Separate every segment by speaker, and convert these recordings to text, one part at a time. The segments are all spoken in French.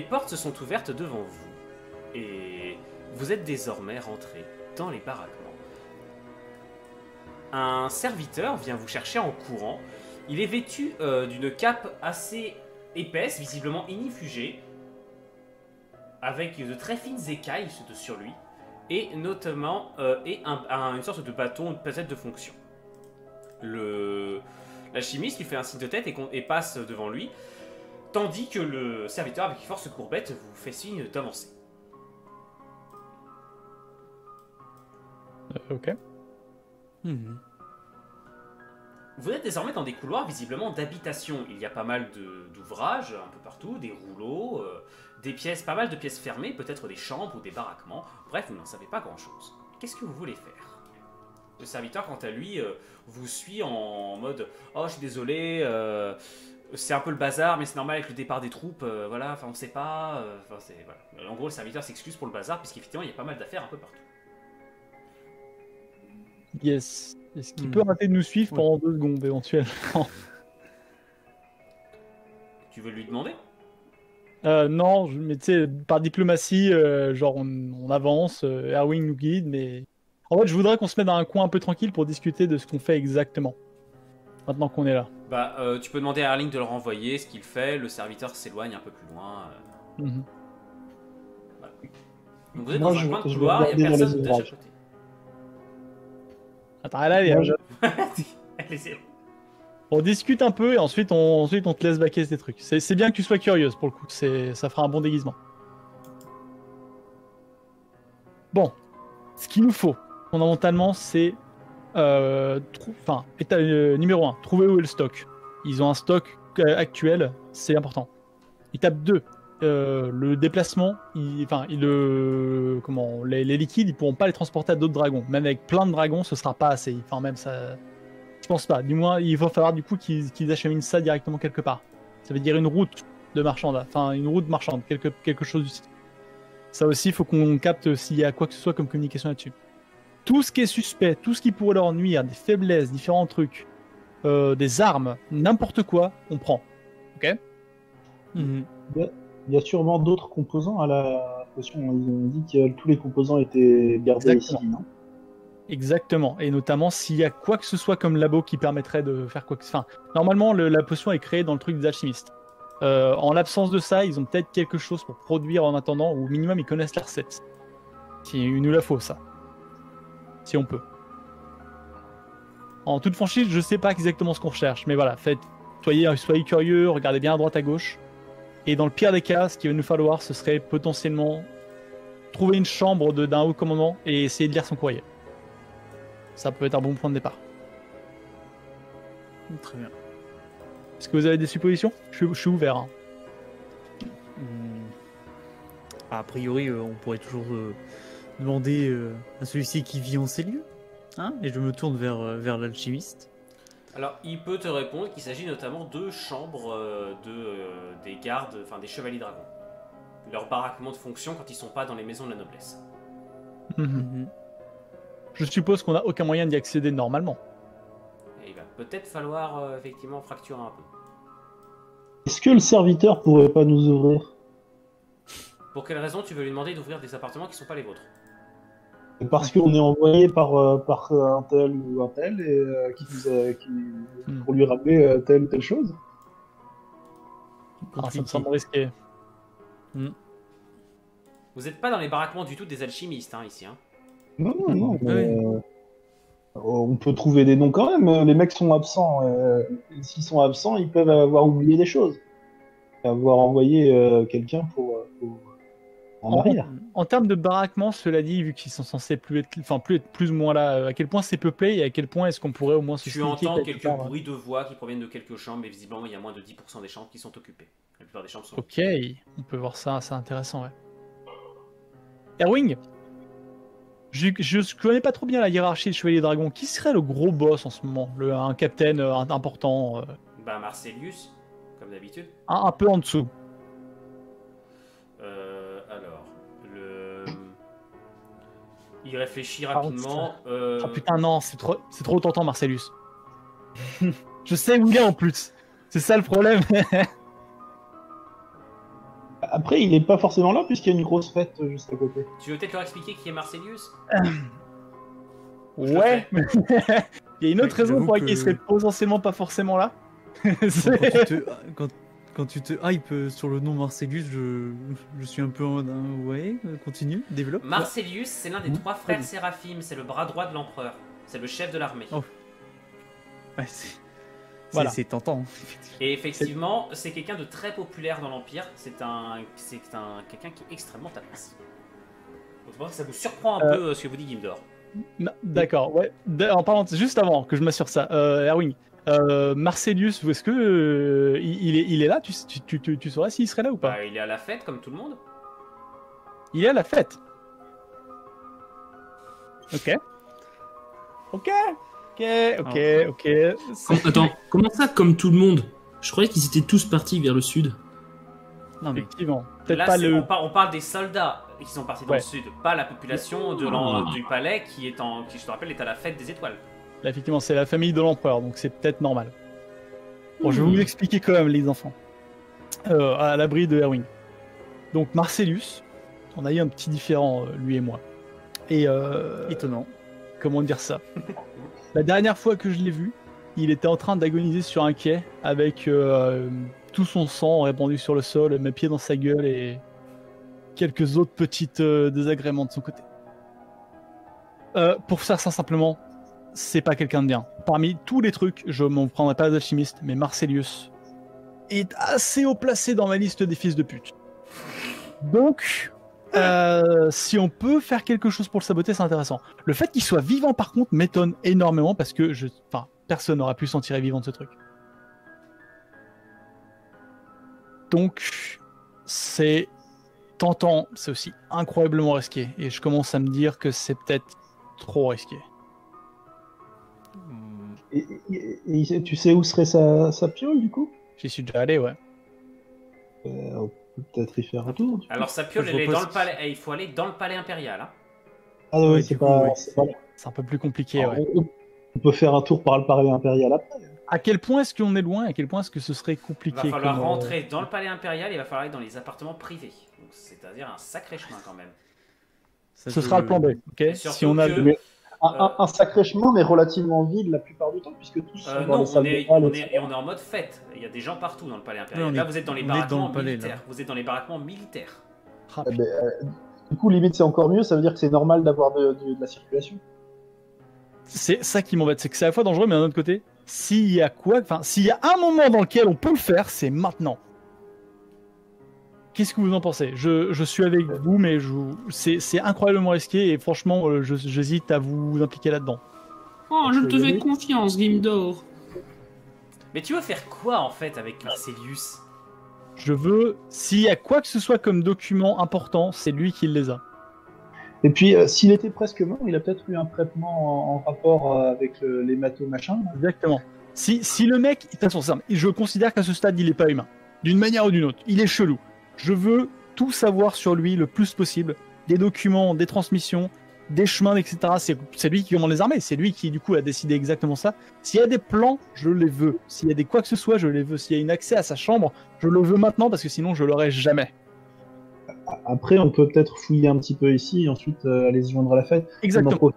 Speaker 1: Les portes se sont ouvertes devant vous et vous êtes désormais rentré dans les baraquements. Un serviteur vient vous chercher en courant. Il est vêtu d'une cape assez épaisse, visiblement inifugée, avec de très fines écailles sur lui, et notamment une sorte de bâton, peut-être de fonction. L'alchimiste lui fait un signe de tête et passe devant lui, tandis que le serviteur, avec une force courbette, vous fait signe d'avancer.
Speaker 2: Ok.
Speaker 1: Vous êtes désormais dans des couloirs visiblement d'habitation. Il y a pas mal d'ouvrages un peu partout, des rouleaux, des pièces, pas mal de pièces fermées, peut-être des chambres ou des baraquements. Bref, vous n'en savez pas grand-chose. Qu'est-ce que vous voulez faire? Le serviteur, quant à lui, vous suit en mode « Oh, je suis désolé, c'est un peu le bazar, mais c'est normal avec le départ des troupes, voilà, enfin on sait pas... voilà. » En gros, le serviteur s'excuse pour le bazar, puisqu'effectivement, il y a pas mal d'affaires un peu partout.
Speaker 2: Yes. Est-ce qu'il peut arrêter de nous suivre pendant 2 secondes, éventuellement?
Speaker 1: Tu veux lui demander?
Speaker 2: Non, mais tu sais, par diplomatie, genre on avance, Erwin nous guide, mais... En fait, je voudrais qu'on se mette dans un coin un peu tranquille pour discuter de ce qu'on fait exactement, maintenant qu'on est là.
Speaker 1: Bah, tu peux demander à Erling de le renvoyer, ce qu'il fait, le serviteur s'éloigne un peu plus loin. Voilà. Donc vous êtes dans un coin de couloir, il n'y a personne de chaque côté.
Speaker 2: Attends, là, allez,
Speaker 1: Allez-y.
Speaker 2: on discute un peu et ensuite on te laisse baquer des trucs. C'est bien que tu sois curieuse pour le coup, ça fera un bon déguisement. Bon, ce qu'il nous faut, fondamentalement, c'est numéro 1, trouver où est le stock. Ils ont un stock actuel, c'est important. Étape 2, le déplacement, les liquides, ils pourront pas les transporter à d'autres dragons. Même avec plein de dragons, ce sera pas assez. Enfin, même ça, je pense pas. Du moins, il va falloir du coup qu'ils acheminent ça directement quelque part. Ça veut dire une route de marchande, une route marchande, quelque chose du style. Ça aussi, il faut qu'on capte s'il y a quoi que ce soit comme communication là-dessus. Tout ce qui est suspect, tout ce qui pourrait leur nuire, des faiblesses, différents trucs, des armes, n'importe quoi, on prend. Ok?
Speaker 3: Il y a sûrement d'autres composants à la potion. Ils ont dit que tous les composants étaient gardés ici, non?
Speaker 2: Exactement. Et notamment s'il y a quoi que ce soit comme labo qui permettrait de faire quoi que ce soit. Enfin, normalement, la potion est créée dans le truc des alchimistes. En l'absence de ça, ils ont peut-être quelque chose pour produire en attendant, ou au minimum, ils connaissent la recette. Il nous la faut, ça. Si on peut. En toute franchise, je sais pas exactement ce qu'on recherche, mais voilà, soyez curieux, regardez bien à droite à gauche. Et dans le pire des cas, ce qu'il va nous falloir, ce serait potentiellement trouver une chambre d'un haut commandant et essayer de lire son courrier. Ça peut être un bon point de départ.
Speaker 4: Très bien.
Speaker 2: Est-ce que vous avez des suppositions? Je suis ouvert. Hein.
Speaker 4: A priori, on pourrait toujours demander à celui-ci qui vit en ces lieux. Hein, et je me tourne vers l'alchimiste.
Speaker 1: Alors, il peut te répondre qu'il s'agit notamment de chambres des gardes, enfin des chevaliers dragons. Leur baraquement de fonction quand ils sont pas dans les maisons de la noblesse.
Speaker 2: Je suppose qu'on n'a aucun moyen d'y accéder normalement.
Speaker 1: Et il va peut-être falloir effectivement fracturer un peu.
Speaker 3: Est-ce que le serviteur pourrait pas nous ouvrir?
Speaker 1: Pour quelle raison tu veux lui demander d'ouvrir des appartements qui sont pas les vôtres?
Speaker 3: Parce qu'on est envoyé par un tel ou un tel et pour lui ramener telle ou telle chose.
Speaker 2: Ça me semble risqué.
Speaker 1: Vous n'êtes pas dans les baraquements du tout des alchimistes, hein, ici. Hein.
Speaker 3: Non, mais on peut trouver des noms quand même. Les mecs sont absents. S'ils sont absents, ils peuvent avoir oublié des choses. Avoir envoyé quelqu'un pour en arrière.
Speaker 2: En termes de baraquement, cela dit, vu qu'ils sont censés plus être plus ou moins là, à quel point c'est peuplé et à quel point est-ce qu'on pourrait au moins se
Speaker 1: Tu entends quelques bruits de voix qui proviennent de quelques chambres, mais visiblement il y a moins de 10% des chambres qui sont occupées. La plupart des chambres sont
Speaker 2: occupées. Ok, on peut voir ça, c'est intéressant, ouais. Erwing, je connais pas trop bien la hiérarchie des Chevaliers Dragons. Qui serait le gros boss en ce moment? Un capitaine important
Speaker 1: Bah Marcelius, comme d'habitude.
Speaker 2: Un peu en dessous.
Speaker 1: Alors, il réfléchit rapidement.
Speaker 2: Oh putain, non, c'est trop tentant, Marcellus. Je sais où il est en plus. C'est ça le problème.
Speaker 3: Après, il est pas forcément là puisqu'il y a une grosse fête juste à côté.
Speaker 1: Tu veux peut-être leur expliquer qui est Marcelius?
Speaker 2: Ouais. Il y a une autre
Speaker 4: Ouais,
Speaker 2: raison
Speaker 4: j'avoue
Speaker 2: pour laquelle il
Speaker 4: que-
Speaker 2: serait potentiellement pas forcément là.
Speaker 4: Quand tu te hype sur le nom Marcellus, je suis un peu en mode ouais, continue, développe.
Speaker 1: Marcelius, c'est l'un des 3 frères Séraphim, c'est le bras droit de l'empereur. C'est le chef de l'armée.
Speaker 4: Oh. Ouais,
Speaker 2: Voilà.
Speaker 4: c'est tentant.
Speaker 1: Et effectivement, c'est quelqu'un de très populaire dans l'Empire. C'est quelqu'un qui est extrêmement tapas. Donc, je pense que ça vous surprend un peu ce que vous dit Gimdor.
Speaker 2: Non, d'accord, ouais. En parlant juste avant que je m'assure ça, Erwin, Marcelius, est-ce que il est là? Tu saurais s'il serait là ou pas?
Speaker 1: Bah, il est à la fête comme tout le monde.
Speaker 2: Il est à la fête. Ok. Ok.
Speaker 5: Attends, comment ça, comme tout le monde? Je croyais qu'ils étaient tous partis vers le sud.
Speaker 4: Non mais
Speaker 2: Effectivement. Peut-être
Speaker 1: Là,
Speaker 2: pas
Speaker 1: on parle des soldats qui sont partis dans
Speaker 2: Ouais.
Speaker 1: le sud, pas la population du palais qui, je te rappelle, est à la fête des étoiles.
Speaker 2: Là, effectivement, c'est la famille de l'empereur, donc c'est peut-être normal. Bon, je vais vous expliquer quand même, les enfants. À l'abri de Erwin. Donc, Marcellus, on a eu un petit différend, lui et moi. Et
Speaker 4: étonnant.
Speaker 2: comment dire ça? La dernière fois que je l'ai vu, il était en train d'agoniser sur un quai avec tout son sang répandu sur le sol, mes pieds dans sa gueule et quelques autres petites désagréments de son côté. Pour faire ça simplement, c'est pas quelqu'un de bien. Parmi tous les trucs, je m'en prendrai pas d'alchimiste, mais Marcelius est assez haut placé dans ma liste des fils de pute. Donc, si on peut faire quelque chose pour le saboter, c'est intéressant. Le fait qu'il soit vivant, par contre, m'étonne énormément parce que personne n'aura pu s'en tirer vivant de ce truc. Donc, c'est tentant, c'est aussi incroyablement risqué. Et je commence à me dire que c'est peut-être trop risqué.
Speaker 3: Et tu sais où serait sa piole, du coup?
Speaker 2: J'y suis déjà allé, ouais.
Speaker 3: On peut peut-être y faire un tour. Du coup.
Speaker 1: Alors sa piole,
Speaker 4: Je
Speaker 1: elle est
Speaker 4: propose-
Speaker 1: dans le palais. Il faut aller dans le palais impérial. Hein.
Speaker 3: Ah ouais,
Speaker 4: Ouais,
Speaker 3: c'est
Speaker 4: du coup,
Speaker 3: pas,
Speaker 4: ouais.
Speaker 3: c'est pas là.
Speaker 2: C'est un peu plus compliqué,
Speaker 3: Alors,
Speaker 2: ouais.
Speaker 3: on peut faire un tour par le palais impérial après.
Speaker 2: À quel point est-ce qu'on est loin? À quel point est-ce que ce serait
Speaker 1: Il
Speaker 2: compliqué?
Speaker 1: va falloir
Speaker 2: comme,
Speaker 1: rentrer dans le palais impérial. Il va falloir aller dans les appartements privés. Donc, c'est-à-dire un sacré chemin quand même.
Speaker 4: Ça
Speaker 2: Ce
Speaker 4: te-
Speaker 2: sera le plan B, ok?
Speaker 1: Et surtout
Speaker 2: Si on a
Speaker 1: que-
Speaker 3: Mais un sacré chemin, mais relativement vide la plupart du temps, puisque tous sont dans
Speaker 1: Non,
Speaker 3: les salles de bal, etc.
Speaker 1: on est en mode fête. Il y a des gens partout dans le palais impérial.
Speaker 4: Ouais, on
Speaker 1: Là,
Speaker 4: est-
Speaker 1: vous êtes dans les
Speaker 4: on est dans le
Speaker 1: baraquements
Speaker 4: palais, là.
Speaker 1: militaires. Vous êtes dans les baraquements militaires.
Speaker 2: Ah,
Speaker 3: Eh ben, du coup, limite, c'est encore mieux, ça veut dire que c'est normal d'avoir de la circulation.
Speaker 2: c'est ça qui m'embête, c'est que c'est à la fois dangereux, mais d'un autre côté, s'il y a un moment dans lequel on peut le faire, c'est maintenant. Qu'est-ce que vous en pensez? Je suis avec vous, mais c'est incroyablement risqué et franchement, j'hésite à vous impliquer là-dedans.
Speaker 5: Oh, je te fais confiance, Gimdor.
Speaker 1: Mais tu veux faire quoi en fait avec Marcelius?
Speaker 2: Je veux, s'il y a quoi que ce soit comme document important, c'est lui qui les a.
Speaker 3: Et puis, s'il était presque mort, il a peut-être eu un traitement en rapport avec l'hémato machin.
Speaker 2: Exactement. Si le mec, de toute façon, c'est simple, je considère qu'à ce stade, il est pas humain. D'une manière ou d'une autre. Il est chelou. Je veux tout savoir sur lui le plus possible. Des documents, des transmissions, des chemins, etc. C'est lui qui commande les armées. C'est lui qui, du coup, a décidé exactement ça. S'il y a des plans, je les veux. S'il y a des quoi que ce soit, je les veux. S'il y a un accès à sa chambre, je le veux maintenant parce que sinon, je l'aurai jamais.
Speaker 3: Après, on peut peut-être fouiller un petit peu ici et ensuite aller se joindre à la fête.
Speaker 2: Exactement.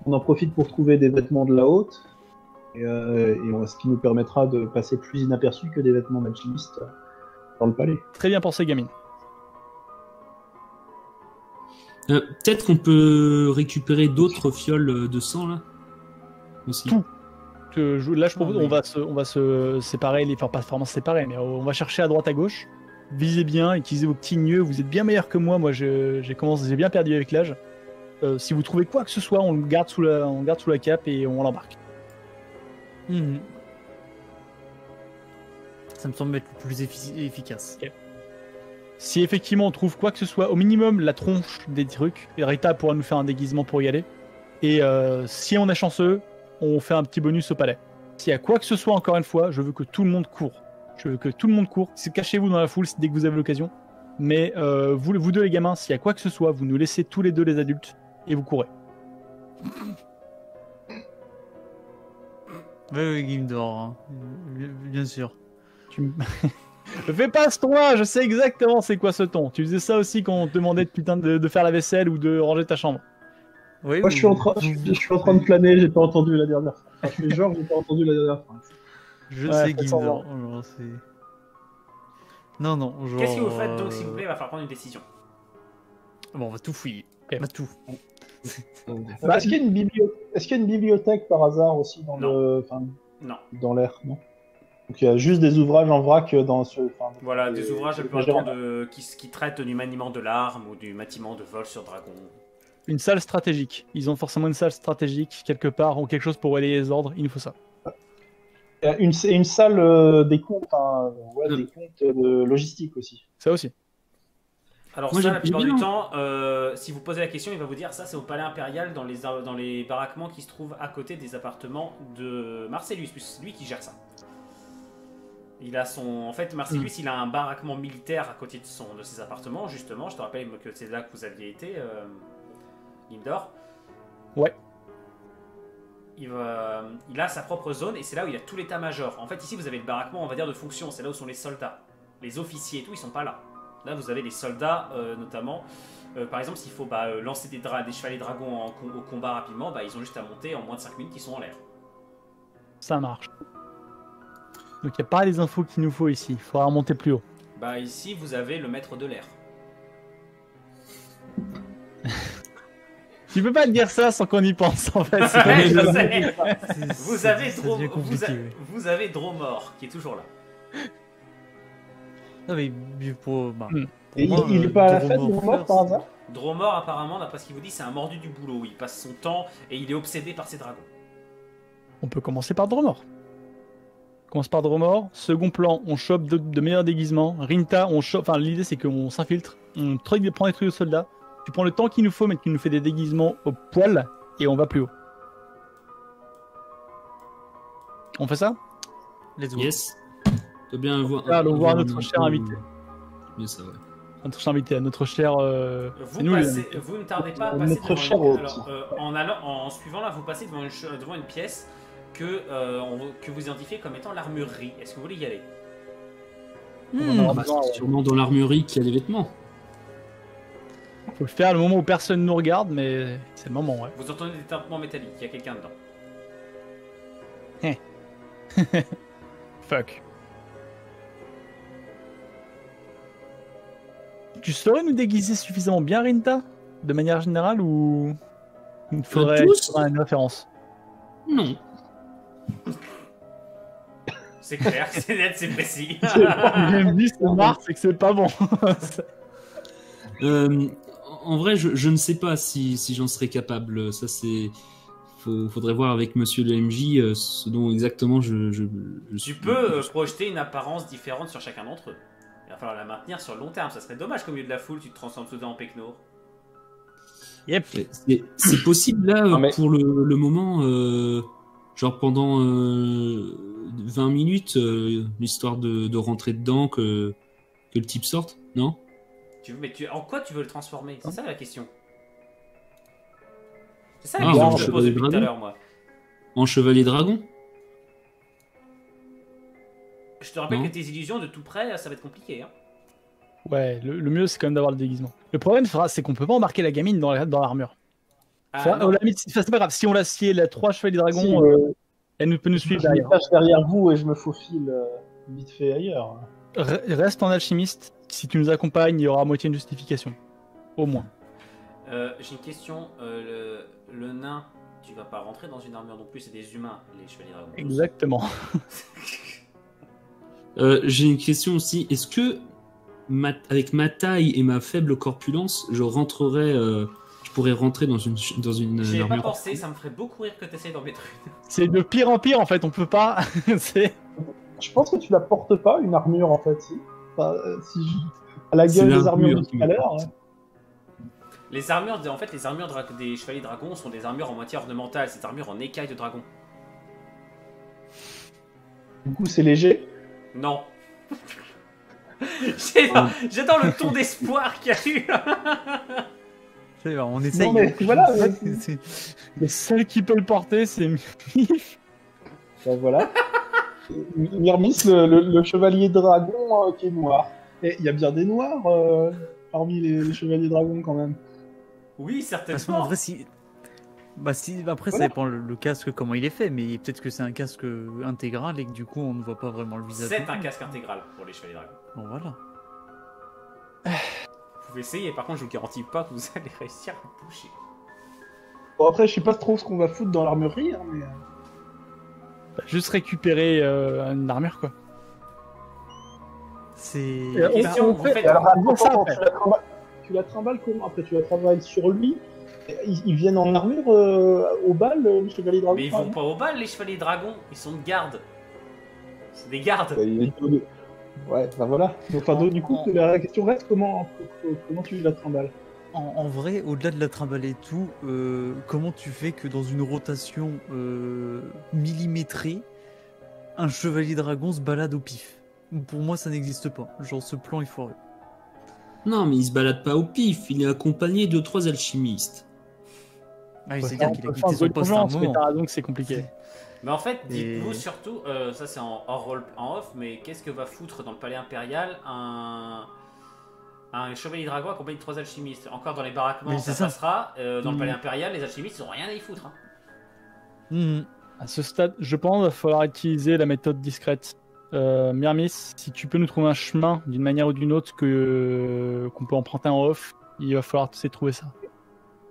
Speaker 3: On en profite pour trouver des vêtements de la haute, ce qui nous permettra de passer plus inaperçu que des vêtements d'alchimistes dans le palais.
Speaker 2: Très bien pensé, gamine.
Speaker 5: Peut-être qu'on peut récupérer d'autres fioles de sang, là aussi.
Speaker 2: Tout. Là, je propose,
Speaker 4: Non, mais-
Speaker 2: on va se séparer, enfin pas vraiment se séparer, mais on va chercher à droite à gauche. Visez bien, utilisez vos petits nœuds. Vous êtes bien meilleurs que moi. Moi, j'ai bien perdu avec l'âge. Si vous trouvez quoi que ce soit, on le garde sous la cape et on l'embarque.
Speaker 4: Mhm. Ça me semble être le plus efficace.
Speaker 2: Si effectivement on trouve quoi que ce soit, au minimum la tronche des trucs, et Rita pourra nous faire un déguisement pour y aller. Et si on est chanceux, on fait un petit bonus au palais. S'il y a quoi que ce soit, encore une fois, je veux que tout le monde court. Je veux que tout le monde court. Cachez-vous dans la foule dès que vous avez l'occasion. Mais vous deux les gamins, s'il y a quoi que ce soit, vous nous laissez tous les deux les adultes et vous courez.
Speaker 4: Ouais, Gimdor, hein. Bien sûr.
Speaker 2: Tu m- Fais pas ce ton-là, je sais exactement c'est quoi ce ton. Tu faisais ça aussi quand on te demandait de faire la vaisselle ou de ranger ta chambre.
Speaker 4: Oui,
Speaker 3: Moi, je suis en train de planer, j'ai pas entendu la dernière fois. Enfin, je fais genre, j'ai pas entendu la dernière fois.
Speaker 4: Je
Speaker 2: Ouais,
Speaker 4: sais
Speaker 2: faites
Speaker 4: Ginder.
Speaker 2: semblant.
Speaker 4: Genre, c'est- Non, non, genre...
Speaker 1: Qu'est-ce que vous faites donc, s'il vous plaît? Il va falloir prendre une décision.
Speaker 4: Bon, on va tout fouiller.
Speaker 2: Ok.
Speaker 4: On va tout.
Speaker 3: Est-ce qu'il y a une bibliothèque par hasard aussi dans
Speaker 1: Non.
Speaker 3: dans l'air, non? Donc il y a juste des ouvrages en vrac dans ce.
Speaker 1: Voilà, des ouvrages la plupart du
Speaker 3: genre-
Speaker 1: temps qui traitent du maniement de l'arme ou du bâtiment de vol sur dragon.
Speaker 2: Une salle stratégique. Ils ont forcément une salle stratégique quelque part ou quelque chose pour relayer les ordres. Il nous faut ça.
Speaker 3: Il y a une salle des comptes, des comptes de logistique aussi.
Speaker 2: Ça aussi.
Speaker 1: Alors
Speaker 5: Moi,
Speaker 1: ça,
Speaker 5: j'ai-
Speaker 1: la plupart
Speaker 5: j'ai
Speaker 1: du
Speaker 5: bien-
Speaker 1: temps, si vous posez la question, il va vous dire ça, c'est au palais impérial dans les baraquements qui se trouvent à côté des appartements de Marcellus, puisque c'est lui qui gère ça. Il a en fait, Marcellus, il a un baraquement militaire à côté de ses appartements, justement. Je te rappelle que c'est là que vous aviez été, Lindor.
Speaker 2: Ouais.
Speaker 1: Il a sa propre zone et c'est là où il y a tout l'état-major. En fait, ici, vous avez le baraquement, on va dire, de fonction. C'est là où sont les soldats. Les officiers et tout, ils sont pas là. Là, vous avez les soldats, notamment. Par exemple, s'il faut lancer des chevaliers dragons au combat rapidement, ils ont juste à monter en moins de 5 minutes qu'ils sont en l'air.
Speaker 2: Ça marche. Donc il n'y a pas les infos qu'il nous faut ici. Il faudra remonter plus haut.
Speaker 1: Ici, vous avez le maître de l'air.
Speaker 2: Tu peux pas te dire ça sans qu'on y pense en fait.
Speaker 1: Ouais, je sais.
Speaker 4: C'est-
Speaker 1: Vous avez,
Speaker 4: ça devient compliqué, ouais.
Speaker 1: vous avez Dromor qui est toujours là.
Speaker 4: Non, mais pour...
Speaker 3: Et
Speaker 4: moi,
Speaker 3: il est pas à la fête,
Speaker 4: Dromor
Speaker 3: Dromor, par
Speaker 4: First.
Speaker 3: hasard?
Speaker 1: Dromor, apparemment, d'après ce qu'il vous dit, c'est un mordu du boulot. Il passe son temps et il est obsédé par ses dragons.
Speaker 2: On peut commencer par Dromor. On commence par Dromor. Second plan, on chope de meilleurs déguisements. Rinta, on chope. Enfin, l'idée c'est qu'on s'infiltre. On prend des trucs de soldats. Tu prends le temps qu'il nous faut, mais tu nous fais des déguisements au poil et on va plus haut. On fait ça?
Speaker 4: Let's go.
Speaker 5: Yes. Doit bien avoir.
Speaker 2: Allons voir notre cher invité.
Speaker 5: Bien ça, ouais.
Speaker 2: Notre cher invité, notre cher.
Speaker 1: Vous,
Speaker 2: c'est nous, les
Speaker 1: vous ne tardez pas à passer
Speaker 3: Notre
Speaker 1: devant
Speaker 3: cher
Speaker 1: une...
Speaker 3: hôte.
Speaker 1: Alors, en suivant là, vous passez devant une pièce que vous identifiez comme étant l'armurerie. Est-ce que vous voulez y aller?
Speaker 2: On en a
Speaker 5: Bah,
Speaker 2: besoin,
Speaker 5: c'est sûrement dans l'armurerie qu'il y a des vêtements.
Speaker 2: Faut le faire le moment où personne nous regarde, mais c'est le moment, ouais.
Speaker 1: Vous entendez des tintements métalliques, il y a quelqu'un dedans.
Speaker 2: Fuck. Tu saurais nous déguiser suffisamment bien, Rinta? De manière générale, ou il faudrait
Speaker 5: tous
Speaker 2: une référence?
Speaker 5: Non.
Speaker 1: C'est clair, c'est net, c'est précis.
Speaker 2: Je me dis, c'est marre, c'est que c'est pas bon.
Speaker 5: En vrai, je ne sais pas si j'en serais capable. Ça, c'est. Faudrait voir avec monsieur le MJ ce dont exactement je
Speaker 1: Tu
Speaker 5: suis.
Speaker 1: peux projeter une apparence différente sur chacun d'entre eux. Il va falloir la maintenir sur le long terme. Ça serait dommage qu'au milieu de la foule, tu te transformes soudain en Pecno.
Speaker 2: Yep.
Speaker 5: C'est possible là,
Speaker 3: Non, mais-
Speaker 5: pour le moment, genre pendant 20 minutes, l'histoire de rentrer dedans, que le type sorte, non?
Speaker 1: En quoi tu veux le transformer? C'est ça la question. C'est ça
Speaker 5: Ah,
Speaker 1: la question
Speaker 3: en
Speaker 1: que je te pose
Speaker 5: chevalier
Speaker 1: depuis tout à
Speaker 5: dragon.
Speaker 1: l'heure, moi.
Speaker 5: En chevalier dragon?
Speaker 1: Je te rappelle
Speaker 5: Non.
Speaker 1: que tes illusions de tout près, ça va être compliqué. Hein.
Speaker 2: Ouais, le mieux c'est quand même d'avoir le déguisement. Le problème, c'est qu'on peut pas embarquer la gamine dans l'armure.
Speaker 1: Ah, non.
Speaker 2: À la limite, c'est pas grave, si on l'assied, la 3 chevaliers dragons,
Speaker 3: Si,
Speaker 2: elle peut nous suivre
Speaker 3: je me
Speaker 2: derrière.
Speaker 3: cache derrière vous et je me faufile vite fait ailleurs.
Speaker 2: Reste en alchimiste, si tu nous accompagnes, il y aura à moitié une justification. Au moins.
Speaker 1: J'ai une question. Le nain, tu vas pas rentrer dans une armure non plus, c'est des humains, les chevaliers dragons.
Speaker 2: Exactement.
Speaker 5: J'ai une question aussi. Est-ce que, avec ma taille et ma faible corpulence, je pourrais rentrer dans une
Speaker 1: J'y ai pas
Speaker 5: armure?
Speaker 1: pensé, ça me ferait beaucoup rire que tu essayes d'en mettre une.
Speaker 2: C'est de pire en pire en fait, on peut pas. c'est...
Speaker 3: Je pense que tu la portes pas, une armure en fait. Si. Enfin, à la
Speaker 5: C'est
Speaker 3: gueule des
Speaker 5: l'armure
Speaker 3: armures de
Speaker 5: qui
Speaker 3: tout à l'heure.
Speaker 1: Les armures, en fait, les armures des chevaliers dragons sont des armures en moitié ornementale, c'est des armures en écailles de dragon.
Speaker 3: Du coup, c'est léger.
Speaker 1: Non. J'adore le ton d'espoir qu'il y a eu.
Speaker 4: C'est bon, on essaye.
Speaker 3: Non, mais voilà,
Speaker 4: C'est-
Speaker 2: Le seul qui peut le porter, c'est Mif.
Speaker 3: Ben voilà. Myrmis, le chevalier dragon qui est noir. Et il y a bien des noirs parmi les chevaliers dragons quand même.
Speaker 1: Oui,
Speaker 4: De toute façon, en
Speaker 1: certainement.
Speaker 4: vrai, si... Bah, si... Après,
Speaker 3: Voilà.
Speaker 4: ça dépend le casque, comment il est fait, mais peut-être que c'est un casque intégral et que du coup, on ne voit pas vraiment le visage.
Speaker 1: C'est un casque intégral pour les chevaliers dragons.
Speaker 4: Bon, voilà.
Speaker 1: Vous pouvez essayer, par contre, je vous garantis pas que vous allez réussir à bouger.
Speaker 3: Bon, après, je sais pas trop ce qu'on va foutre dans l'armurerie, hein, mais...
Speaker 2: Juste récupérer une armure, quoi.
Speaker 4: C'est...
Speaker 2: Et
Speaker 1: Question,
Speaker 2: on
Speaker 1: vous
Speaker 2: fait-
Speaker 1: faites...
Speaker 3: Et alors,
Speaker 2: on fait ça
Speaker 3: attends,
Speaker 2: après.
Speaker 3: tu la trimbales comment? Après, tu la trimbales sur lui? Ils viennent en armure au bal, les chevaliers dragons?
Speaker 1: Mais ils vont pas au bal, les chevaliers dragons. Ils sont de garde. C'est des gardes.
Speaker 3: Ouais, bah voilà. Enfin, du coup, la question reste comment tu la trimbales?
Speaker 4: En vrai, au-delà de la trimballer et tout, comment tu fais que dans une rotation millimétrée, un chevalier dragon se balade au pif? Pour moi, ça n'existe pas. Genre, ce plan est foiré.
Speaker 5: Non, mais il se balade pas au pif, il est accompagné de 3 alchimistes.
Speaker 4: Ah,
Speaker 2: Ouais,
Speaker 4: c'est-à-dire
Speaker 2: on
Speaker 4: qu'il
Speaker 2: peut
Speaker 4: a
Speaker 2: faire
Speaker 4: quitté son poste à un
Speaker 2: l'urgence, mais
Speaker 4: moment.
Speaker 2: t'as raison que c'est compliqué.
Speaker 1: Mais en fait,
Speaker 4: Et-
Speaker 1: dites-vous surtout, ça c'est en hors en off, mais qu'est-ce que va foutre dans le palais impérial un chevalier dragon accompagné de 3 alchimistes? Encore dans les baraquements,
Speaker 4: Mais
Speaker 1: ça
Speaker 4: c'est ça.
Speaker 1: passera. Dans le
Speaker 2: Mm.
Speaker 1: palais impérial, les alchimistes ils ont rien à y foutre. Hein.
Speaker 4: Mhm.
Speaker 2: À ce stade, je pense qu'il va falloir utiliser la méthode discrète. Myrmis, si tu peux nous trouver un chemin d'une manière ou d'une autre qu'on peut emprunter en off, il va falloir essayer de trouver ça.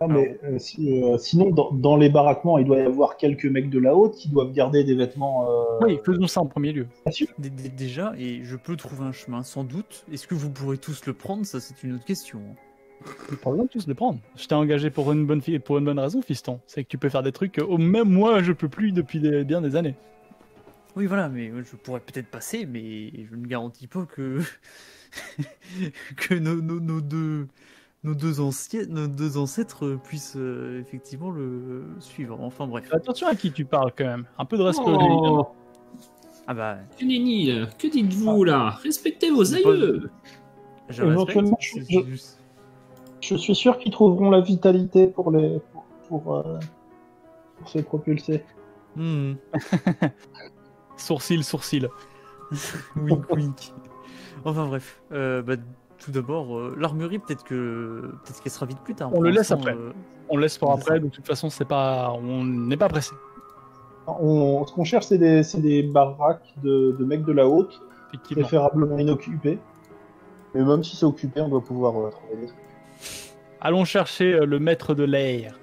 Speaker 3: Ah, mais sinon, dans les baraquements, il doit y avoir quelques mecs de la haute qui doivent garder des vêtements.
Speaker 2: Oui, faisons ça en premier lieu.
Speaker 4: Déjà, et je peux trouver un chemin, sans doute. Est-ce que vous pourrez tous le prendre? Ça, c'est une autre question.
Speaker 2: Nous parlons tous de les prendre. Je t'ai engagé pour une bonne raison, fiston. C'est que tu peux faire des trucs que même moi je peux plus depuis bien des années.
Speaker 4: Oui, voilà, mais je pourrais peut-être passer, mais je ne garantis pas que que nos deux ancêtres puissent effectivement le suivre. Enfin bref.
Speaker 2: Attention à qui tu parles quand même. Un peu de respect.
Speaker 5: Oh,
Speaker 4: Ah bah,
Speaker 5: que nenni, que dites-vous là? Respectez vos
Speaker 4: C'est pas-
Speaker 5: aïeux.
Speaker 4: je
Speaker 3: Éventuellement,
Speaker 4: respecte.
Speaker 3: je-
Speaker 4: C'est juste-
Speaker 3: Je suis sûr qu'ils trouveront la vitalité pour se propulser.
Speaker 4: Hmm.
Speaker 2: Sourcil.
Speaker 4: Wink wink. Enfin bref. Bah, tout d'abord, l'armurerie, peut-être qu'elle sera vite plus tard.
Speaker 2: On le laisse
Speaker 4: Pour l'instant,
Speaker 2: après. On le laisse pour
Speaker 4: C'est
Speaker 2: après.
Speaker 4: ça.
Speaker 2: De toute façon, on n'est pas pressé.
Speaker 3: Ce qu'on cherche, c'est des baraques de mecs de la haute,
Speaker 2: Effectivement.
Speaker 3: préférablement inoccupés. Mais même si c'est occupé, on doit pouvoir trouver des trucs.
Speaker 2: Allons chercher le maître de l'air.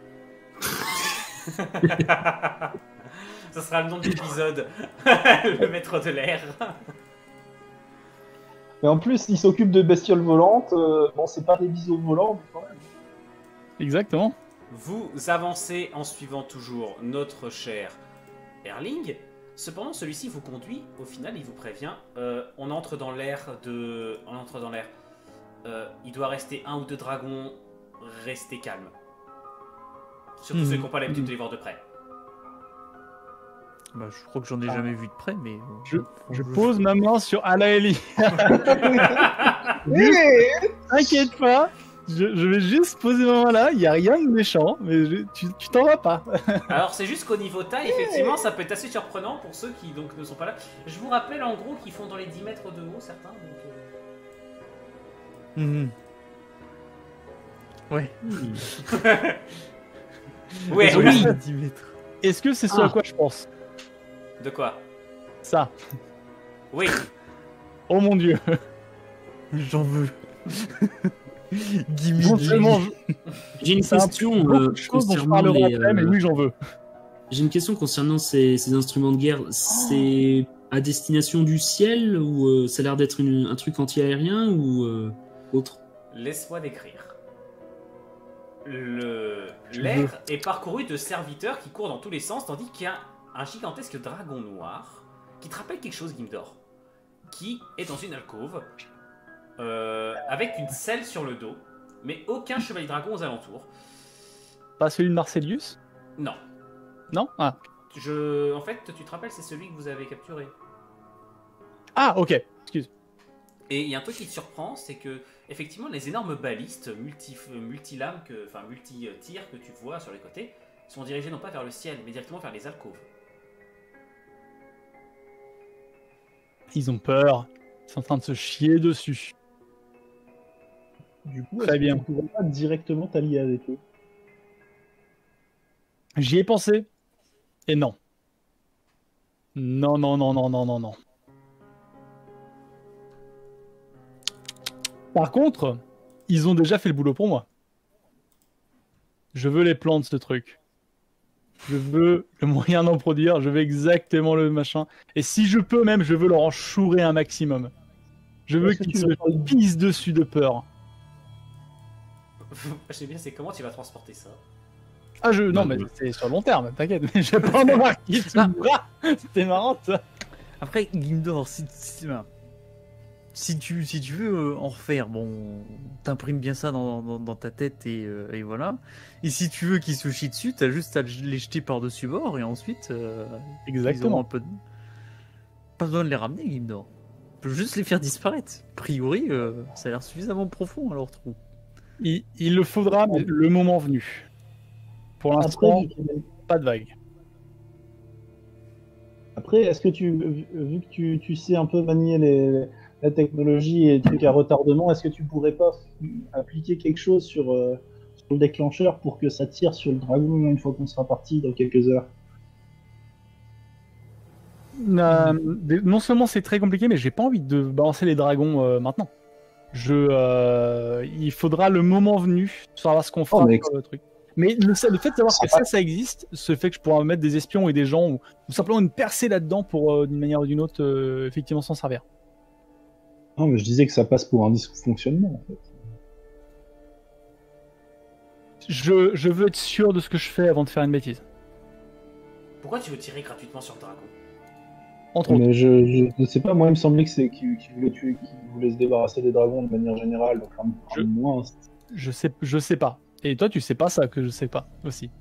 Speaker 1: Ça sera le nom de l'épisode. Le maître de l'air.
Speaker 3: Et en plus, ils s'occupent de bestioles volantes. Bon, c'est pas des biseaux volants, mais quand même.
Speaker 2: Exactement.
Speaker 1: Vous avancez en suivant toujours notre cher Erling. Cependant, celui-ci vous conduit. Au final, il vous prévient. On entre dans l'air. Il doit rester 1 ou 2 dragons. Restez calme. Surtout ceux qui n'ont pas l'habitude de les voir de près.
Speaker 4: Bah, je crois que j'en ai jamais vu de près, mais.
Speaker 2: Je pose ma main sur Alaeli. T'inquiète pas. Je vais juste poser ma main là. Il n'y a rien de méchant. Mais tu t'en vas pas.
Speaker 1: Alors c'est juste qu'au niveau taille, effectivement, ça peut être assez surprenant pour ceux qui donc ne sont pas là. Je vous rappelle en gros qu'ils font dans les 10 mètres de haut, certains. Donc,
Speaker 4: Mhm. Ouais.
Speaker 1: Ouais,
Speaker 5: Oui.
Speaker 4: 10 mètres.
Speaker 2: Est-ce que c'est ce à quoi je pense?
Speaker 1: De quoi?
Speaker 2: Ça.
Speaker 1: Oui.
Speaker 2: Oh mon dieu.
Speaker 4: J'en veux. Gimme.
Speaker 2: Non seulement
Speaker 5: J'ai une
Speaker 2: c'est un
Speaker 5: question
Speaker 2: beaucoup de choses dont je
Speaker 5: concernant
Speaker 2: parlerai
Speaker 5: les,
Speaker 2: après, mais oui, j'en veux.
Speaker 5: J'ai une question concernant ces instruments de guerre. C'est à destination du ciel ou ça a l'air d'être un truc anti-aérien ou autre?
Speaker 1: Laisse-moi décrire. L'air est parcouru de serviteurs qui courent dans tous les sens, tandis qu'il y a un gigantesque dragon noir qui te rappelle quelque chose, Gimdor, qui est dans une alcôve avec une selle sur le dos, mais aucun chevalier dragon aux alentours.
Speaker 2: Pas celui de Marcelius?
Speaker 1: Non.
Speaker 2: Non? Ah.
Speaker 1: En fait, tu te rappelles, c'est celui que vous avez capturé.
Speaker 2: Ah, ok. Excuse.
Speaker 1: Et il y a un truc qui te surprend, c'est que effectivement les énormes balistes multi-lames, enfin multi-tirs que tu vois sur les côtés, sont dirigés non pas vers le ciel, mais directement vers les alcôves.
Speaker 2: Ils ont peur. Ils sont en train de se chier dessus.
Speaker 3: Du coup,
Speaker 2: Très bien.
Speaker 3: tu pourrais pas directement t'allier avec eux.
Speaker 2: J'y ai pensé. Et non. Non, non, non, non, non, non, non. Par contre, ils ont déjà fait le boulot pour moi. Je veux les plans de ce truc. Je veux le moyen d'en produire. Je veux exactement le machin. Et si je peux même, je veux leur en chourer un maximum. Je veux
Speaker 3: Est-ce que
Speaker 2: qu'ils
Speaker 3: tu
Speaker 2: se
Speaker 3: veux faire une-
Speaker 2: pissent dessus de peur.
Speaker 1: Je sais bien, c'est comment tu vas transporter ça.
Speaker 2: Ah, non,
Speaker 5: Ouais,
Speaker 2: mais
Speaker 5: ouais.
Speaker 2: c'est sur le long terme, t'inquiète. J'ai pas mon marquis sous le bras. C'était marrant, ça.
Speaker 4: Après, Gimdor, si tu veux en refaire, bon, t'imprimes bien ça dans ta tête et voilà. Et si tu veux qu'ils se chient dessus, t'as juste à les jeter par-dessus bord et ensuite, ils auront
Speaker 2: Exactement.
Speaker 4: un peu de... Pas besoin de les ramener, Gimdor. Tu peux juste les faire disparaître. A priori, ça a l'air suffisamment profond à leur trou.
Speaker 2: Il le faudra, mais le moment venu. Pour l'instant, pas de vague.
Speaker 3: Après, est-ce que vu que tu sais un peu manier la technologie et les trucs à retardement, est-ce que tu pourrais pas appliquer quelque chose sur le déclencheur pour que ça tire sur le dragon une fois qu'on sera parti dans quelques heures?
Speaker 2: Non seulement c'est très compliqué, mais j'ai pas envie de balancer les dragons maintenant. Il faudra le moment venu savoir ce qu'on fera
Speaker 3: mais-
Speaker 2: sur le truc. Mais le fait de savoir que ça existe, ce fait que je pourrais mettre des espions et des gens ou simplement une percée là-dedans pour d'une manière ou d'une autre effectivement s'en servir.
Speaker 3: Non, mais je disais que ça passe pour un dysfonctionnement en fait.
Speaker 2: Je veux être sûr de ce que je fais avant de faire une bêtise.
Speaker 1: Pourquoi tu veux tirer gratuitement sur le dragon?
Speaker 2: Entre autres.
Speaker 3: Mais je ne sais pas, moi il me semblait que c'est qu'il voulait se débarrasser des dragons de manière générale, donc moins.
Speaker 2: Je sais pas. Et toi, tu sais pas ça que je sais pas aussi.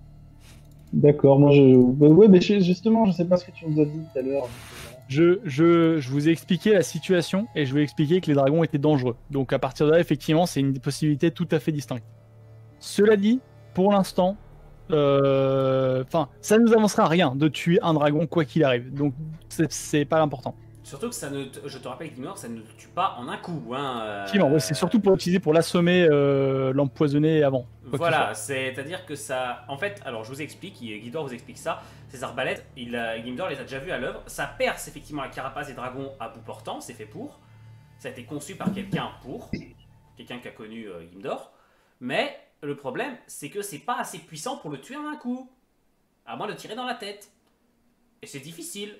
Speaker 3: D'accord, moi ouais, mais justement, je sais pas ce que tu nous as dit tout à l'heure.
Speaker 2: Je vous ai expliqué la situation et je vous ai expliqué que les dragons étaient dangereux. Donc à partir de là, effectivement, c'est une possibilité tout à fait distincte. Cela dit, pour l'instant, ça nous avancera rien de tuer un dragon quoi qu'il arrive. Donc c'est pas l'important.
Speaker 1: Surtout que je te rappelle, Gimdor, ça ne le tue pas en un coup. Hein,
Speaker 2: Effectivement, ouais, c'est surtout pour utiliser pour l'assommer, l'empoisonner avant.
Speaker 1: Voilà, c'est-à-dire que ça... En fait, alors je vous explique, Gimdor vous explique ça. Ces arbalètes, Gimdor les a déjà vues à l'œuvre. Ça perce effectivement la carapace des dragons à bout portant, c'est fait pour. Ça a été conçu par quelqu'un qui a connu Gimdor. Mais le problème, c'est que c'est pas assez puissant pour le tuer en un coup. À moins de tirer dans la tête. Et c'est difficile.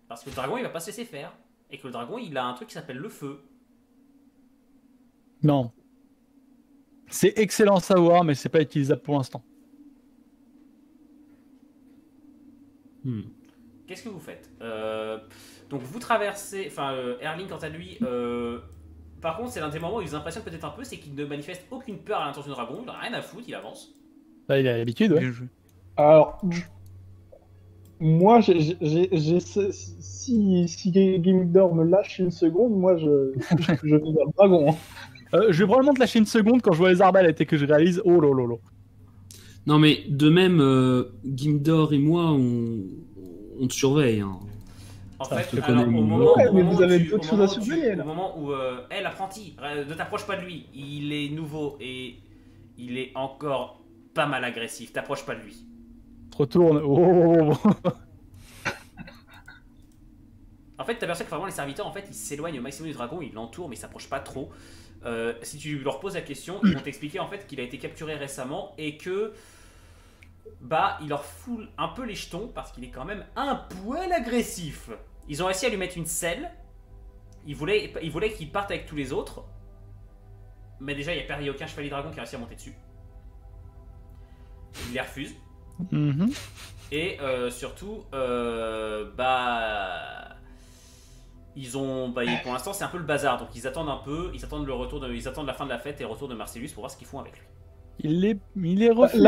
Speaker 1: Parce que le dragon, il va pas se laisser faire. Et que le dragon, il a un truc qui s'appelle le feu.
Speaker 2: Non. C'est excellent à savoir, mais c'est pas utilisable pour l'instant.
Speaker 1: Qu'est-ce que vous faites? Donc vous traversez... Enfin, Erling, quant à lui... par contre, c'est l'un des moments où il vous impressionne peut-être un peu, c'est qu'il ne manifeste aucune peur à l'intention du dragon. Il en a rien à foutre, il avance.
Speaker 2: Là, il a l'habitude, ouais.
Speaker 4: Bien joué.
Speaker 3: Alors, moi, si Gimdor me lâche une seconde, moi, je vais vers le dragon. Hein.
Speaker 2: Je vais probablement te lâcher une seconde quand je vois les arbalètes et que je réalise oh lolo.
Speaker 5: Non, mais de même, Gimdor et moi, on te surveille. Hein.
Speaker 1: En
Speaker 2: Ça,
Speaker 1: fait,
Speaker 2: je te
Speaker 1: alors,
Speaker 2: connais,
Speaker 1: au
Speaker 2: mais
Speaker 1: moment,
Speaker 3: ouais,
Speaker 1: au
Speaker 3: mais
Speaker 1: moment
Speaker 3: vous
Speaker 1: où
Speaker 3: avez
Speaker 1: tu-
Speaker 3: d'autres
Speaker 1: au
Speaker 3: choses
Speaker 1: moment
Speaker 3: à
Speaker 1: où tu-
Speaker 3: surveiller, là.
Speaker 1: Au moment où... l'apprenti, ne t'approche pas de lui. Il est nouveau et il est encore pas mal agressif. T'approches pas de lui.
Speaker 2: Je retourne. Oh.
Speaker 1: En fait, t'aperçois que vraiment les serviteurs, en fait, ils s'éloignent au maximum du dragon, ils l'entourent, mais ils s'approchent pas trop. Si tu leur poses la question, ils vont t'expliquer en fait qu'il a été capturé récemment et que il leur fout un peu les jetons parce qu'il est quand même un poil agressif. Ils ont réussi à lui mettre une selle. Ils voulaient qu'il parte avec tous les autres, mais déjà il n'y a aucun chevalier dragon qui a réussi à monter dessus. Il les refuse.
Speaker 2: Mhm.
Speaker 1: Et surtout, pour l'instant c'est un peu le bazar, donc ils attendent un peu, ils attendent la fin de la fête et le retour de Marcellus pour voir ce qu'ils font avec lui.
Speaker 2: Il est refusé.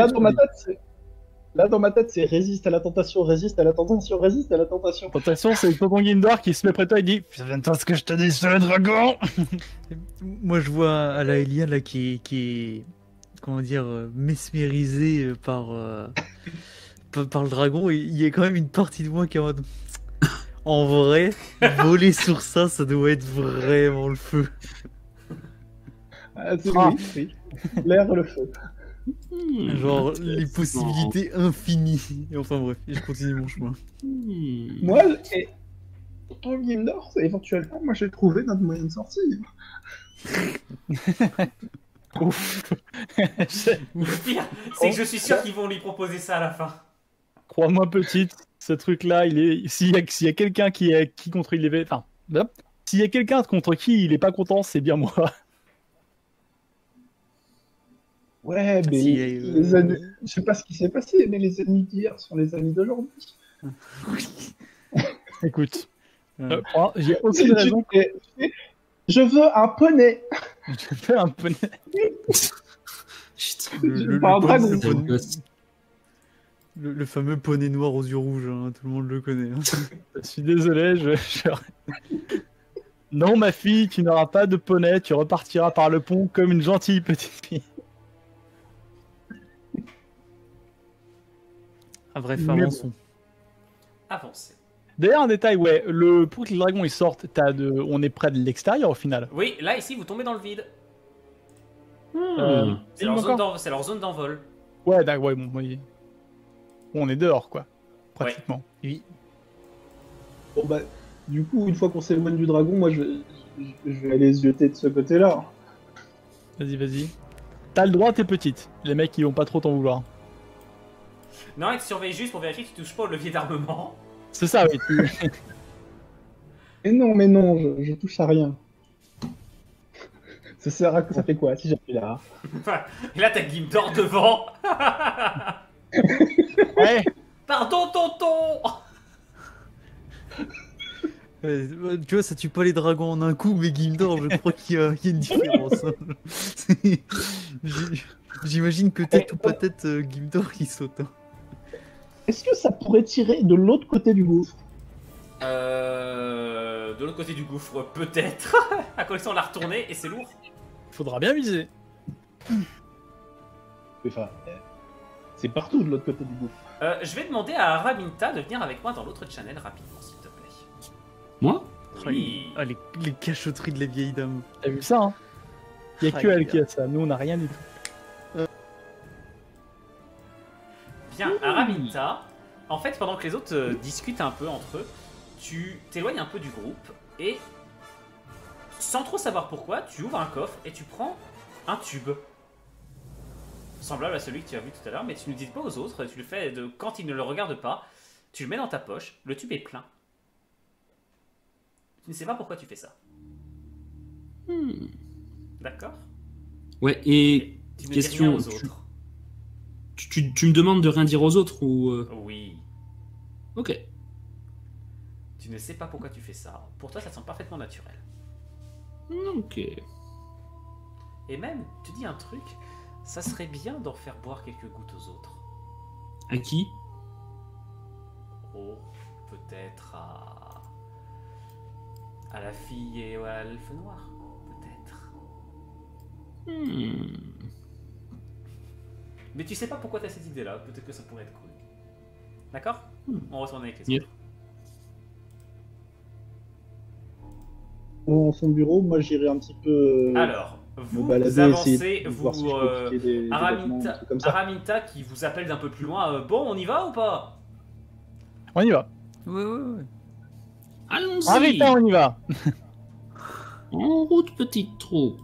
Speaker 3: Là, dans ma tête, c'est résiste à la tentation, résiste à la tentation, résiste à la tentation.
Speaker 2: Attention, c'est Tonton Gimdor qui se met près de toi et dit souviens-toi ce que je te dis sur le dragon.
Speaker 4: Moi, je vois à la Elia là qui est comment dire mesmérisé par le dragon. Et il y a quand même une partie de moi qui est en mode En vrai, voler sur ça, ça doit être vraiment le feu.
Speaker 3: Ah, c'est
Speaker 2: Ah.
Speaker 3: oui. L'air, le feu.
Speaker 4: Genre,
Speaker 5: C'est-
Speaker 4: les
Speaker 5: c'est
Speaker 4: possibilités infinies. Et enfin bref, je continue mon chemin.
Speaker 3: Moi, et en Gimdor, éventuellement, moi j'ai trouvé notre moyen de sortie.
Speaker 2: Ouf.
Speaker 1: Le pire, c'est que je suis sûr qu'ils vont lui proposer ça à la fin.
Speaker 2: Crois-moi, petite, ce truc-là, s'il y a quelqu'un qui contre il est. Enfin, hop. S'il y a quelqu'un contre qui il est pas content, c'est bien moi.
Speaker 3: Ouais, mais
Speaker 4: Si,
Speaker 3: les amis... je sais pas ce qui s'est passé, mais les ennemis d'hier sont les amis d'aujourd'hui.
Speaker 2: Écoute,
Speaker 4: Ouais.
Speaker 2: j'ai aucune raison
Speaker 3: Je veux un poney.
Speaker 2: de faire un poney.
Speaker 5: Putain.
Speaker 3: Pas un dragon.
Speaker 4: le
Speaker 5: C'est un
Speaker 4: poney-
Speaker 5: gosse.
Speaker 4: le fameux poney noir aux yeux rouges, hein, tout le monde le connaît. Hein.
Speaker 2: Je suis désolé, Non, ma fille, tu n'auras pas de poney, tu repartiras par le pont comme une gentille petite fille.
Speaker 4: Ah bref,
Speaker 2: Mais
Speaker 4: avançons.
Speaker 1: Avancez.
Speaker 2: D'ailleurs, un détail, ouais, pour que les dragons ils sortent, on est près de l'extérieur au final.
Speaker 1: Oui, là, ici, vous tombez dans le vide. C'est
Speaker 2: il
Speaker 1: leur,
Speaker 2: encore
Speaker 1: c'est leur zone d'envol.
Speaker 2: Ouais, d'accord, ouais, bon, oui. On est dehors, quoi. Pratiquement.
Speaker 4: Oui.
Speaker 3: Bon, bah, du coup, une fois qu'on s'éloigne du dragon, moi je vais aller zioter de ce côté-là.
Speaker 2: Vas-y, vas-y. T'as le droit, t'es petite. Les mecs, ils vont pas trop t'en vouloir.
Speaker 1: Non, et tu surveilles juste pour vérifier que tu touches pas au levier d'armement.
Speaker 2: C'est ça, oui.
Speaker 3: Mais non, je touche à rien. Ça sert à quoi? Ça fait quoi si j'appuie là?
Speaker 1: Et là, t'as Gimdor devant.
Speaker 2: Ouais.
Speaker 1: Pardon, tonton.
Speaker 4: Tu vois, ça tue pas les dragons en un coup, mais Gimdor, je crois qu'il y a une différence. Hein. J'imagine que tête ou pas tête, Gimdor il saute. Hein.
Speaker 3: Est-ce que ça pourrait tirer de l'autre côté du gouffre?
Speaker 1: De l'autre côté du gouffre, peut-être. À condition de la retourner, et c'est lourd.
Speaker 2: Faudra bien viser.
Speaker 3: Enfin, c'est partout de l'autre côté du gouffre.
Speaker 1: Je vais demander à Araminta de venir avec moi dans l'autre channel rapidement, s'il te plaît.
Speaker 5: Moi?
Speaker 1: Oui.
Speaker 4: Ah, les cachotteries de la vieille dame.
Speaker 2: T'as vu ça, hein? Y a que
Speaker 4: Ah,
Speaker 2: elle qui a ça. Nous, on a rien du tout.
Speaker 1: Bien, Araminta, en fait, pendant que les autres discutent un peu entre eux, tu t'éloignes un peu du groupe et, sans trop savoir pourquoi, tu ouvres un coffre et tu prends un tube. Semblable à celui que tu as vu tout à l'heure, mais tu ne le dis pas aux autres, tu le fais quand ils ne le regardent pas, tu le mets dans ta poche, le tube est plein. Tu ne sais pas pourquoi tu fais ça. D'accord?
Speaker 5: Ouais, et
Speaker 1: Tu ne
Speaker 5: question,
Speaker 1: dis rien aux autres.
Speaker 5: tu me demandes de rien dire aux autres ou...
Speaker 1: Oui.
Speaker 5: Ok.
Speaker 1: Tu ne sais pas pourquoi tu fais ça. Pour toi, ça te semble parfaitement naturel.
Speaker 5: Ok.
Speaker 1: Et même, tu dis un truc, ça serait bien d'en faire boire quelques gouttes aux autres.
Speaker 5: À qui?
Speaker 1: Oh, peut-être à la fille et à l'elfe noir. Peut-être. Mais tu sais pas pourquoi tu as cette idée-là. Peut-être que ça pourrait être cool. D'accord? On retourne avec les
Speaker 5: Yep.
Speaker 1: autres.
Speaker 3: Dans son bureau, moi j'irai un petit peu
Speaker 1: Alors,
Speaker 3: me
Speaker 1: vous
Speaker 3: balader,
Speaker 1: avancez,
Speaker 3: essayer de voir si je peux piquer des vêtements,
Speaker 1: Araminta,
Speaker 3: des trucs comme ça.
Speaker 1: Araminta qui vous appelle d'un peu plus loin. Bon, on y va ou pas?
Speaker 2: On y va.
Speaker 4: Ouais.
Speaker 5: Allons-y.
Speaker 2: Arrêtez, on y va.
Speaker 5: En route, petite troupe.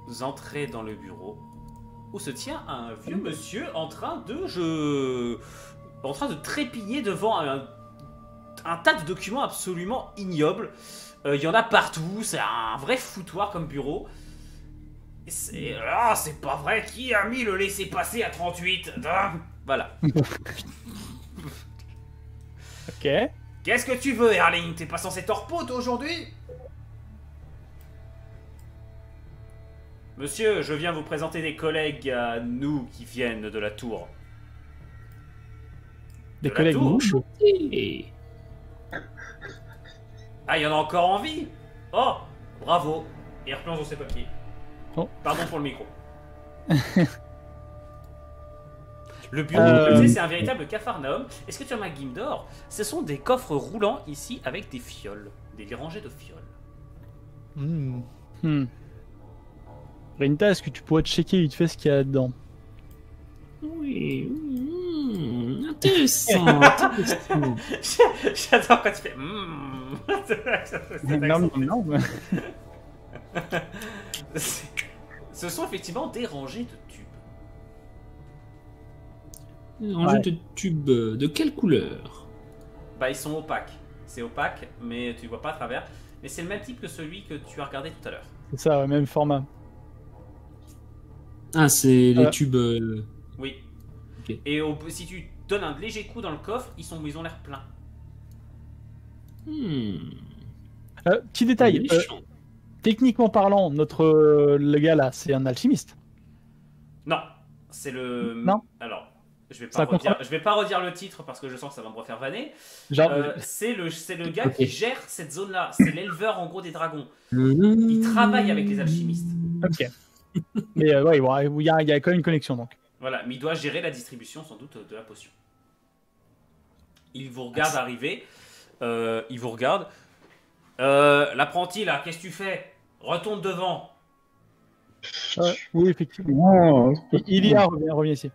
Speaker 1: Vous entrez dans le bureau où se tient un vieux monsieur en train de trépigner devant un tas de documents absolument ignobles. Il y en a partout, c'est un vrai foutoir comme bureau. C'est pas vrai, qui a mis le laissez-passer à 38? Voilà.
Speaker 2: Ok.
Speaker 1: Qu'est-ce que tu veux, Erling? T'es pas censé torpo, toi, aujourd'hui? Monsieur, je viens vous présenter des collègues à nous qui viennent de la tour.
Speaker 2: Des
Speaker 1: De la
Speaker 2: collègues
Speaker 1: tour.
Speaker 2: mouches.
Speaker 5: Et...
Speaker 1: Ah, il y en a encore en vie? Oh, bravo. Et il replonge dans ses papiers.
Speaker 2: Oh.
Speaker 1: Pardon pour le micro. Le bureau, tu sais, c'est un véritable capharnaüm. Est-ce que tu remarques, Gimdor? Ce sont des coffres roulants ici avec des fioles, des rangées de fioles.
Speaker 2: Rinta, est-ce que tu pourrais checker vite fait ce qu'il y a dedans?
Speaker 5: Oui, intéressant, intéressant.
Speaker 1: J'adore quand tu fais.
Speaker 2: Non.
Speaker 1: Ce sont effectivement des rangées de tubes.
Speaker 5: Rangée de tubes de quelle couleur?
Speaker 1: Bah, ils sont opaques. C'est opaque, mais tu vois pas à travers. Mais c'est le même type que celui que tu as regardé tout à l'heure.
Speaker 2: C'est ça, ouais, même format.
Speaker 5: Ah, c'est les tubes.
Speaker 1: Oui.
Speaker 5: Ok.
Speaker 1: Et si tu donnes un léger coup dans le coffre, ils ont l'air pleins.
Speaker 2: Petit détail,
Speaker 5: Méchant.
Speaker 2: techniquement parlant, le gars là, c'est un alchimiste.
Speaker 1: Non, c'est le.
Speaker 2: Non.
Speaker 1: Alors, je vais
Speaker 2: C'est un
Speaker 1: pas redire le titre parce que je sens que ça va me refaire vanner.
Speaker 2: Genre,
Speaker 1: C'est le gars qui gère cette zone-là. C'est l'éleveur en gros des dragons. Il travaille avec les alchimistes.
Speaker 2: ok. Mais ouais, il y a quand même une connexion donc.
Speaker 1: Voilà, mais il doit gérer la distribution sans doute de la potion. Il vous regarde arriver. Il vous regarde. L'apprenti là, qu'est-ce que tu fais? Retourne devant.
Speaker 2: Oui, effectivement. Il y a, reviens ici.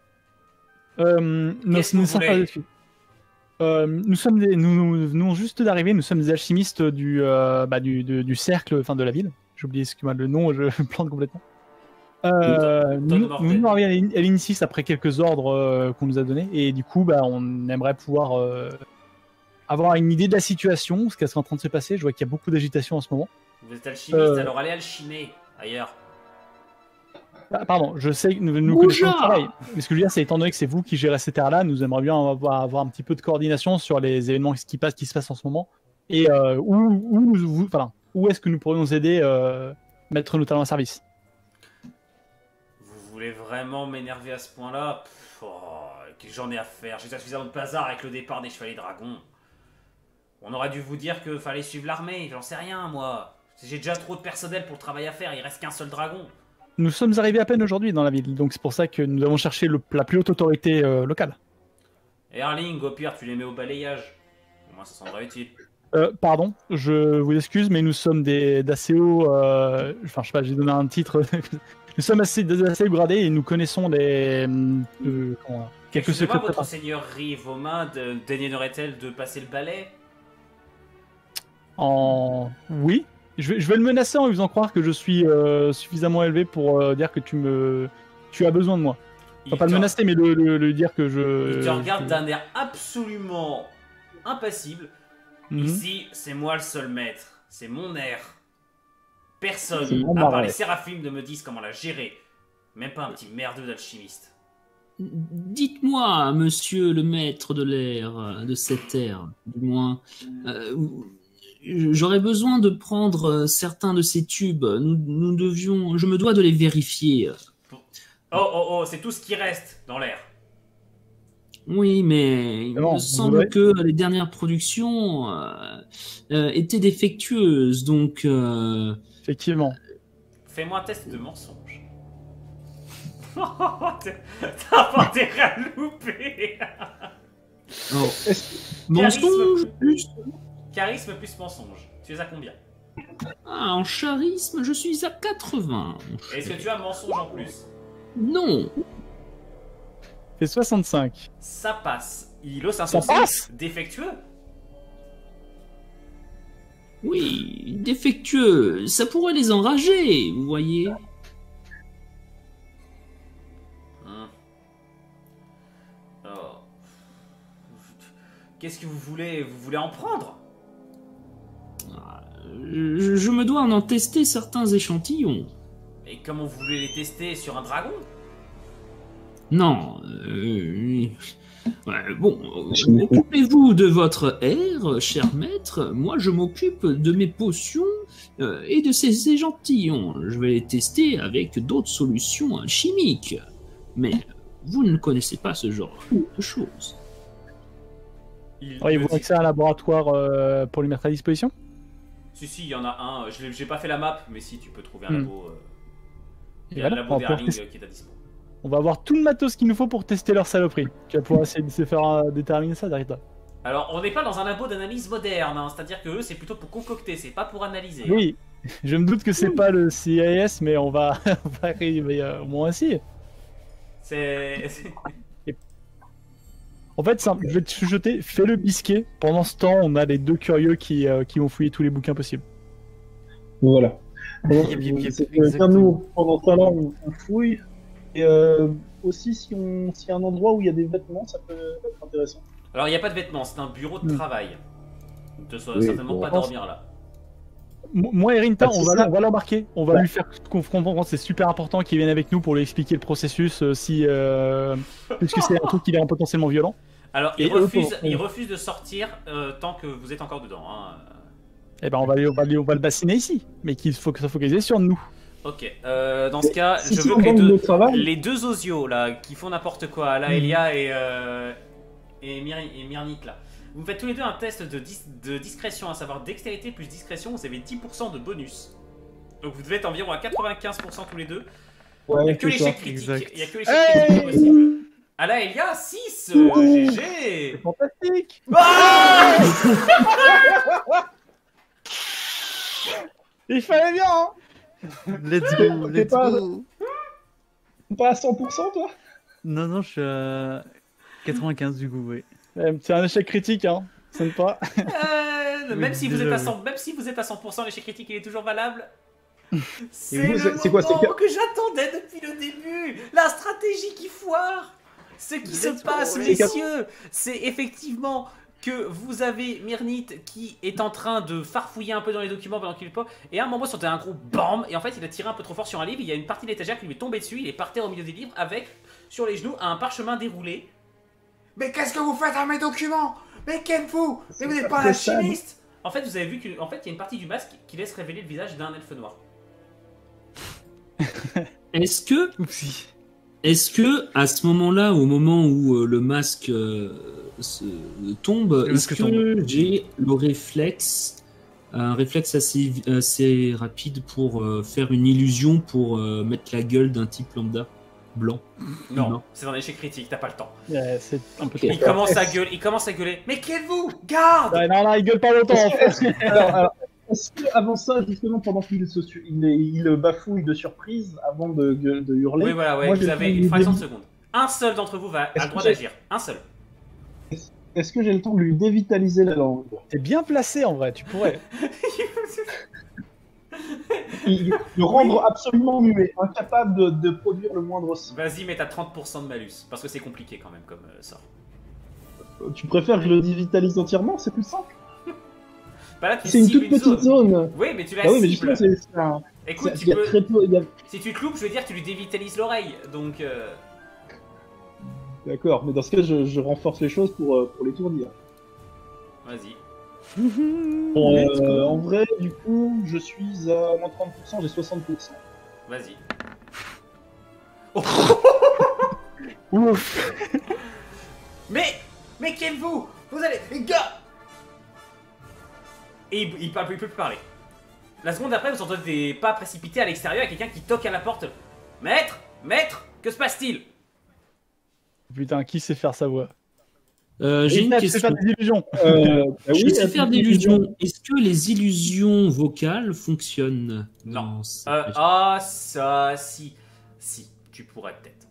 Speaker 1: Qu'est-ce que vous voulez?
Speaker 2: Nous venons juste d'arriver, nous sommes des alchimistes du cercle, enfin de la ville. J'ai oublié le nom, je me plante complètement. Nous venons arriver à l'Inicis après quelques ordres qu'on nous a donnés, et du coup, on aimerait pouvoir avoir une idée de la situation, ce qui est en train de se passer. Je vois qu'il y a beaucoup d'agitation en ce moment.
Speaker 1: Vous êtes alchimiste, alors allez alchimer ailleurs.
Speaker 2: Pardon, je sais que nous connaissons le travail. Mais ce que je veux dire, c'est étant donné que c'est vous qui gérez ces terres-là, nous aimerions bien avoir un petit peu de coordination sur les événements qui se passent en ce moment. Et où est-ce que nous pourrions aider, mettre nos talents à service.
Speaker 1: Vous voulez vraiment m'énerver à ce point-là? J'en ai à faire. J'ai déjà suffisamment de bazar avec le départ des Chevaliers Dragons. On aurait dû vous dire qu'il fallait suivre l'armée. J'en sais rien, moi. J'ai déjà trop de personnel pour le travail à faire. Il reste qu'un seul dragon.
Speaker 2: Nous sommes arrivés à peine aujourd'hui dans la ville, donc c'est pour ça que nous avons cherché la plus haute autorité locale.
Speaker 1: Erling, au pire, tu les mets au balayage. Au moins, ça semblera utile.
Speaker 2: Pardon, je vous excuse, mais nous sommes d'assez haut... Enfin, je sais pas, j'ai donné un titre... Nous sommes assez gradés et nous connaissons quelques secrets.
Speaker 1: Votre seigneurie, vos mains daigneraient-elles de passer le balai?
Speaker 2: Oui. Je vais le menacer en lui faisant croire que je suis suffisamment élevé pour dire que tu as besoin de moi. Enfin, pas le menacer, mais le dire que je...
Speaker 1: Il te regarde d'un air absolument impassible. Ici, c'est moi le seul maître. C'est mon air. Personne, à part les séraphimes, ne me disent comment la gérer. Même pas un petit merdeux d'alchimiste.
Speaker 5: Dites-moi, monsieur le maître de l'air, de cette air, du moins... J'aurais besoin de prendre certains de ces tubes. Je me dois de les vérifier.
Speaker 1: Oh, c'est tout ce qui reste dans l'air.
Speaker 5: Oui, mais il me semble que les dernières productions étaient défectueuses, donc...
Speaker 2: Effectivement.
Speaker 1: Fais-moi un test de mensonge. T'as pas intérêt à le louper.
Speaker 5: Mensonge plus...
Speaker 1: Charisme plus mensonge. Tu es à combien?
Speaker 5: En charisme, je suis à 80.
Speaker 1: Est-ce que tu as mensonge en plus?
Speaker 5: Non.
Speaker 2: C'est 65.
Speaker 1: Ça passe. Il ose un
Speaker 2: Ça
Speaker 1: sourcil
Speaker 2: passe
Speaker 1: défectueux?
Speaker 5: Oui, défectueux. Ça pourrait les enrager, vous voyez.
Speaker 1: Oh. Qu'est-ce que vous voulez? Vous voulez en prendre?
Speaker 5: Je me dois en tester certains échantillons.
Speaker 1: Et comment vous voulez les tester? Sur un dragon?
Speaker 5: Non. Occupez-vous de votre air, cher maître. Moi, je m'occupe de mes potions et de ces échantillons. Je vais les tester avec d'autres solutions alchimiques. Mais vous ne connaissez pas ce genre de choses.
Speaker 2: Auriez-vous accès à un laboratoire pour les mettre à disposition?
Speaker 1: Si, il y en a un. J'ai pas fait la map, mais si, tu peux trouver un labo. Il y a
Speaker 2: voilà,
Speaker 1: le labo d'Erling qui est à dispo.
Speaker 2: On va avoir tout le matos qu'il nous faut pour tester leur saloperie. Tu vas pouvoir essayer de se faire déterminer ça derrière toi.
Speaker 1: Alors, on n'est pas dans un labo d'analyse moderne, hein, c'est-à-dire que eux, c'est plutôt pour concocter, c'est pas pour analyser.
Speaker 2: Oui, je me doute que c'est pas le CIS, mais on va, on va arriver au moins ainsi.
Speaker 1: C'est...
Speaker 2: En fait, simple, je vais te chuchoter, fais le bisquet. Pendant ce temps, on a les deux curieux qui vont fouiller tous les bouquins possibles.
Speaker 3: Voilà. Bon,
Speaker 4: Yep, yep, yep,
Speaker 3: c'est que,
Speaker 4: exactement.
Speaker 3: nous, pendant ce temps-là, on fouille. Et aussi, s'il y a un endroit où il y a des vêtements, ça peut être intéressant.
Speaker 1: Alors, il n'y a pas de vêtements, c'est un bureau de travail. Tu ne
Speaker 3: Oui,
Speaker 1: certainement
Speaker 3: bon,
Speaker 1: pas
Speaker 3: je pense-
Speaker 1: dormir là.
Speaker 2: Moi et Rinta,
Speaker 3: Ah, c'est
Speaker 2: on va
Speaker 3: ça.
Speaker 2: l'embarquer. On va
Speaker 3: Ouais.
Speaker 2: lui faire comprendre. C'est super important qu'il vienne avec nous pour lui expliquer le processus, puisque c'est un truc qui est potentiellement violent.
Speaker 1: Alors,
Speaker 2: Et
Speaker 1: il
Speaker 2: eux,
Speaker 1: il refuse de sortir tant que vous êtes encore dedans. Hein.
Speaker 2: Eh ben, on va le bassiner ici, mais qu'il faut que ça focalise sur nous.
Speaker 1: Ok, dans ce cas,
Speaker 3: Si
Speaker 1: je
Speaker 3: c'est
Speaker 1: veux
Speaker 3: un
Speaker 1: que
Speaker 3: gang de travail,
Speaker 1: les deux osios là, qui font n'importe quoi, là, Elia et Myrnite là, vous me faites tous les deux un test de discrétion, à savoir dextérité plus discrétion, vous avez 10% de bonus. Donc vous devez être environ à 95% tous les deux. Il n'y a
Speaker 3: ouais,
Speaker 1: que
Speaker 3: c'est ça.
Speaker 1: l'échec critique.
Speaker 4: Exact.
Speaker 1: Il y a que l'échec critique possible. Ah là, Elia, 6 GG.
Speaker 2: Fantastique.
Speaker 1: Ah
Speaker 2: Il fallait bien, hein.
Speaker 4: Let's go,
Speaker 3: T'es
Speaker 4: let's
Speaker 3: pas-
Speaker 4: go.
Speaker 3: Pas à 100%, toi?
Speaker 4: Non, je suis à 95 du coup, oui.
Speaker 2: C'est un échec critique, hein. Ça ne pas.
Speaker 1: même,
Speaker 4: Oui,
Speaker 1: si vous
Speaker 4: déjà,
Speaker 1: êtes à
Speaker 4: oui.
Speaker 1: 100, même si vous êtes à 100%, l'échec critique il est toujours valable. C'est
Speaker 3: vous,
Speaker 1: le
Speaker 3: c'est quoi, c'est
Speaker 1: moment que j'attendais depuis le début. La stratégie qui foire. Ce qui se passe, messieurs, c'est effectivement que vous avez Myrnite qui est en train de farfouiller un peu dans les documents pendant qu'il est pas. Et à un moment, c'était un gros bam. Et en fait, il a tiré un peu trop fort sur un livre. Il y a une partie de l'étagère qui lui est tombée dessus. Il est par terre au milieu des livres avec, sur les genoux, un parchemin déroulé. Mais qu'est-ce que vous faites à mes documents? Mais qu'êtes-vous? Mais vous n'êtes pas un
Speaker 3: très sad.
Speaker 1: alchimiste? En fait, vous avez vu qu'en fait, il y a une partie du masque qui laisse révéler le visage d'un elfe noir.
Speaker 5: Est-ce que à ce moment-là, au moment où le masque tombe,
Speaker 4: Le
Speaker 5: est-ce
Speaker 4: masque
Speaker 5: que
Speaker 4: tombe.
Speaker 5: j'ai le réflexe, un réflexe assez rapide pour faire une illusion pour mettre la gueule d'un type lambda blanc?
Speaker 1: Non,
Speaker 5: Non.
Speaker 1: c'est un échec critique, t'as pas le temps.
Speaker 2: C'est un peu
Speaker 5: Ok.
Speaker 2: trop.
Speaker 1: Il commence à gueuler. Mais qu'êtes-vous? Garde!
Speaker 2: Ouais, non, il gueule pas longtemps. En fait.
Speaker 3: Alors, est-ce que avant ça, justement, pendant qu'il il bafouille de surprise, avant de hurler,
Speaker 1: Oui, voilà, ouais,
Speaker 3: moi,
Speaker 1: vous
Speaker 3: j'ai
Speaker 1: avez
Speaker 3: le temps
Speaker 1: une
Speaker 3: de
Speaker 1: fraction de
Speaker 3: lui
Speaker 1: seconde. Un seul d'entre vous a
Speaker 3: Est-ce
Speaker 1: le droit
Speaker 3: que j'ai-
Speaker 1: d'agir. Un seul.
Speaker 3: est-ce que j'ai le temps de lui dévitaliser la langue?
Speaker 2: T'es bien placé en vrai, tu pourrais.
Speaker 3: Le rendre absolument muet, incapable de produire le moindre son.
Speaker 1: Vas-y, mais t'as 30% de malus. Parce que c'est compliqué quand même comme sort.
Speaker 3: Tu préfères que je le dévitalise entièrement? C'est plus simple.
Speaker 1: Bah là, tu
Speaker 3: C'est une
Speaker 1: cibles
Speaker 3: toute petite zone.
Speaker 1: Oui, mais tu la
Speaker 3: Ah oui, mais
Speaker 1: cibles.
Speaker 3: justement, c'est un...
Speaker 1: Écoute,
Speaker 3: il y a très peu... il y a-
Speaker 1: si tu te loupes, je veux dire, tu lui dévitalises l'oreille. Donc,
Speaker 3: D'accord, mais dans ce cas, je renforce les choses pour l'étourdir.
Speaker 1: vas-y.
Speaker 3: En vrai, du coup, je suis à moins 30%, j'ai 60%.
Speaker 1: Vas-y.
Speaker 2: Ouf.
Speaker 1: Mais qu'êtes-vous? Vous allez... Les gars! Et il peut plus parler. La seconde après, vous entendez des pas précipités à l'extérieur et quelqu'un qui toque à la porte. Maître! Maître! Que se passe-t-il?
Speaker 2: Putain, qui sait faire sa voix?
Speaker 5: J'ai une
Speaker 2: Tu sais
Speaker 5: question.
Speaker 2: faire des illusions.
Speaker 3: Bah
Speaker 5: Je
Speaker 3: oui,
Speaker 5: sais faire des illusions. Est-ce que les illusions vocales fonctionnent
Speaker 1: Non.
Speaker 5: dans cette-
Speaker 1: Ça, si. Si, tu pourrais peut-être.